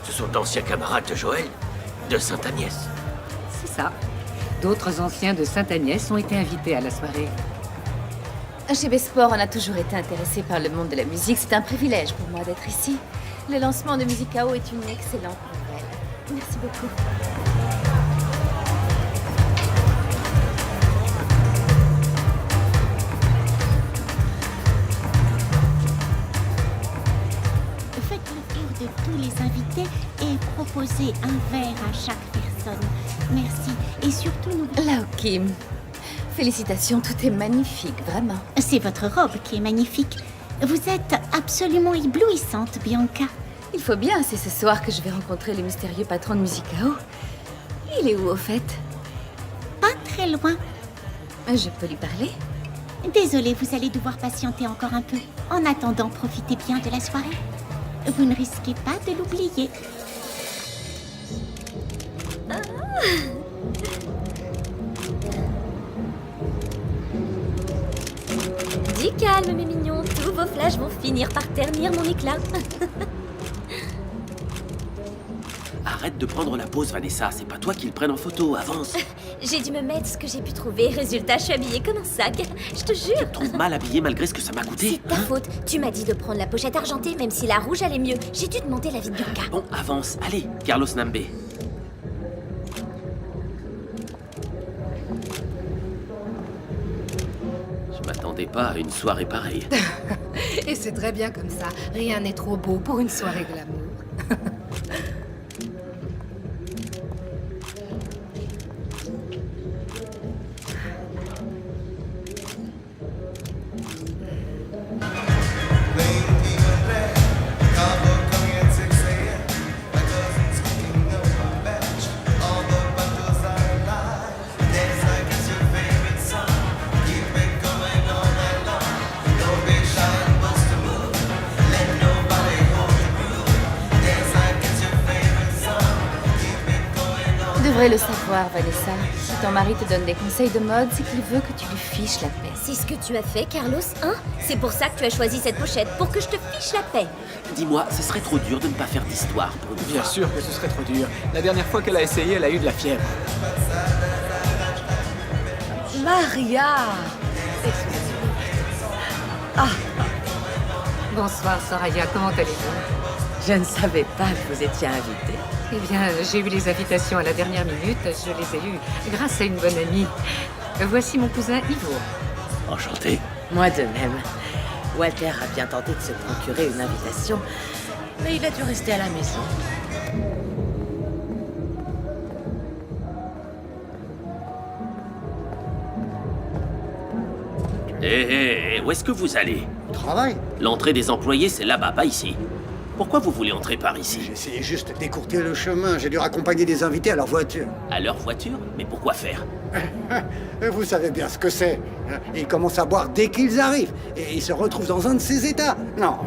Ce sont d'anciens camarades de Joël, de Sainte-Agnès. C'est ça. D'autres anciens de Sainte-Agnès ont été invités à la soirée. Chez Besport, on a toujours été intéressé par le monde de la musique. C'est un privilège pour moi d'être ici. Le lancement de Musicao est une excellente nouvelle. Merci beaucoup. Faites le tour de tous les invités et proposez un verre à chaque personne. Merci. Et surtout, n'oubliez... Lao Kim. Félicitations, tout est magnifique, vraiment. C'est votre robe qui est magnifique. Vous êtes absolument éblouissante, Bianca. Il faut bien, c'est ce soir que je vais rencontrer le mystérieux patron de Musicao. Il est où, au fait? Pas très loin. Je peux lui parler? Désolée, vous allez devoir patienter encore un peu. En attendant, profitez bien de la soirée. Vous ne risquez pas de l'oublier. Dis calme, mes mignons. Tous vos flashs vont finir par ternir mon éclat. Arrête de prendre la pause, Vanessa. C'est pas toi qui le prenne en photo. Avance. J'ai dû me mettre ce que j'ai pu trouver. Résultat, je suis habillée comme un sac. Je te jure. Tu te trouves mal habillée malgré ce que ça m'a coûté? C'est ta faute. Tu m'as dit de prendre la pochette argentée, même si la rouge allait mieux. J'ai dû demander l'avis de Bianca. Bon, avance. Allez, Carlos Nambe. Je m'attendais pas à une soirée pareille. Et c'est très bien comme ça. Rien n'est trop beau pour une soirée glamour. devrais le savoir, Vanessa. Si ton mari te donne des conseils de mode, c'est qu'il veut que tu lui fiches la paix. C'est ce que tu as fait, Carlos, hein? C'est pour ça que tu as choisi cette pochette, pour que je te fiche la paix. Dis-moi, ce serait trop dur de ne pas faire d'histoire pour une Bien fois. sûr que ce serait trop dur. La dernière fois qu'elle a essayé, elle a eu de la fièvre. Maria! Ah! Bonsoir, Soraya, comment allez-vous? Je ne savais pas que vous étiez invitée. Eh bien, j'ai eu les invitations à la dernière minute. Je les ai eues grâce à une bonne amie. Voici mon cousin Ivo. Enchanté. Moi de même. Walter a bien tenté de se procurer une invitation, mais il a dû rester à la maison. Hé, où est-ce que vous allez? Travail. L'entrée des employés, c'est là-bas, pas ici. Pourquoi vous voulez entrer par ici? J'essayais juste d'écourter le chemin. J'ai dû raccompagner des invités à leur voiture. À leur voiture? Mais pourquoi faire? Vous savez bien ce que c'est. Ils commencent à boire dès qu'ils arrivent. Et ils se retrouvent dans un de ces états. Non,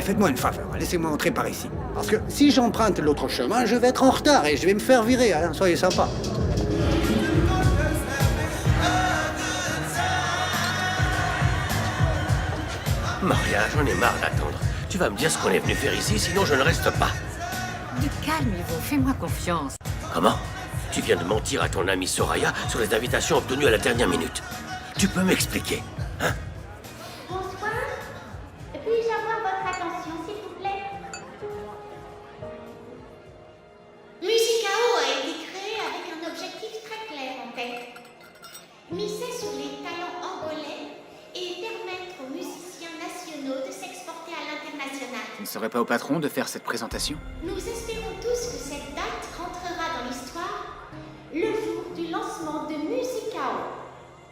faites-moi une faveur. Laissez-moi entrer par ici. Parce que si j'emprunte l'autre chemin, je vais être en retard et je vais me faire virer. Hein. Soyez sympa. Maria, j'en ai marre d'attendre. Tu vas me dire ce qu'on est venu faire ici, sinon je ne reste pas. Du calme, Ivo, fais-moi confiance. Comment? Tu viens de mentir à ton amie Soraya sur les invitations obtenues à la dernière minute. Tu peux m'expliquer, hein? Bonsoir. Puis-je avoir votre attention, s'il vous plaît? Musicao a été créé avec un objectif très clair en tête. Miser sur les talents angolais et permettre aux musiciens nationaux de s'exporter à l'international. Tu ne serais pas au patron de faire cette présentation? Nous espérons tous que cette date rentrera dans l'histoire le jour du lancement de Musicao,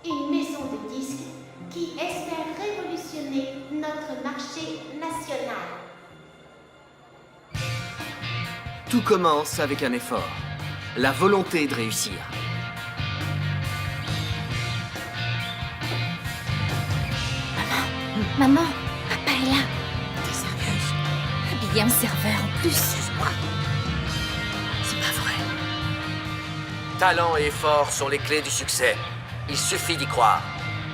une maison de disques qui espère révolutionner notre marché national. Tout commence avec un effort. La volonté de réussir. Maman, papa est là. T'es sérieuse? Habiller un serveur en plus. Excuse-moi. C'est pas vrai. Talent et effort sont les clés du succès. Il suffit d'y croire.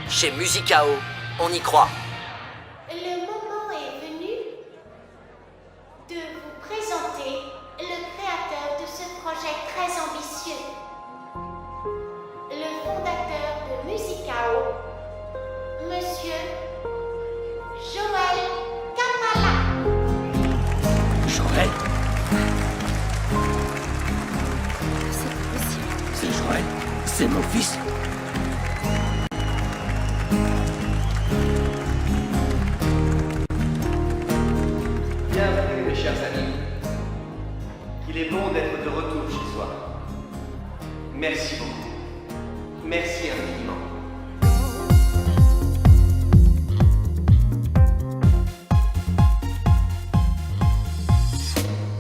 Chez Musicao, on y croit. Le moment est venu de vous présenter le créateur de ce projet très ambitieux. Le fondateur de Musicao, Monsieur Joël Capala. Joël? C'est Joël? C'est mon fils? Bienvenue, mes chers amis. Il est bon d'être de retour chez soi. Merci beaucoup. Merci infiniment.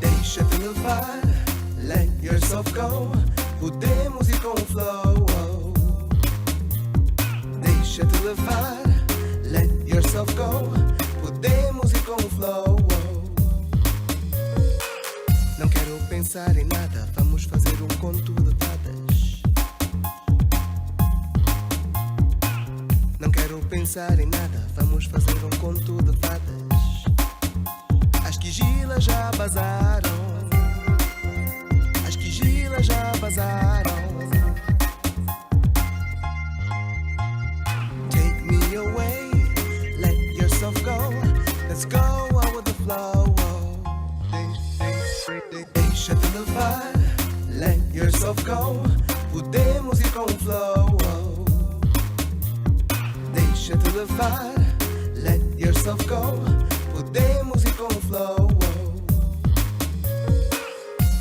Deixa-te levar, let yourself go. Podemos ir com o flow. Deixa-te levar, let yourself go. Podemos ir com o flow. Não quero pensar em nada, vamos fazer um conto de fadas. Não quero pensar em nada, vamos fazer um conto de fadas. As quigilas já vazaram. As quigilas já vazaram. Take me away, let yourself go. Let's go out with the flow. Deixa-te levar, let yourself go. Podemos ir com o flow. Deixa-te levar, let yourself go. Podemos ir com o flow.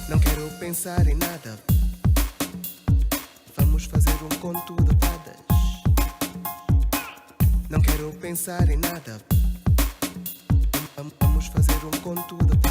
Não quero pensar em nada. Vamos fazer um conto de fadas. Não quero pensar em nada. Vamos fazer um conto de fadas.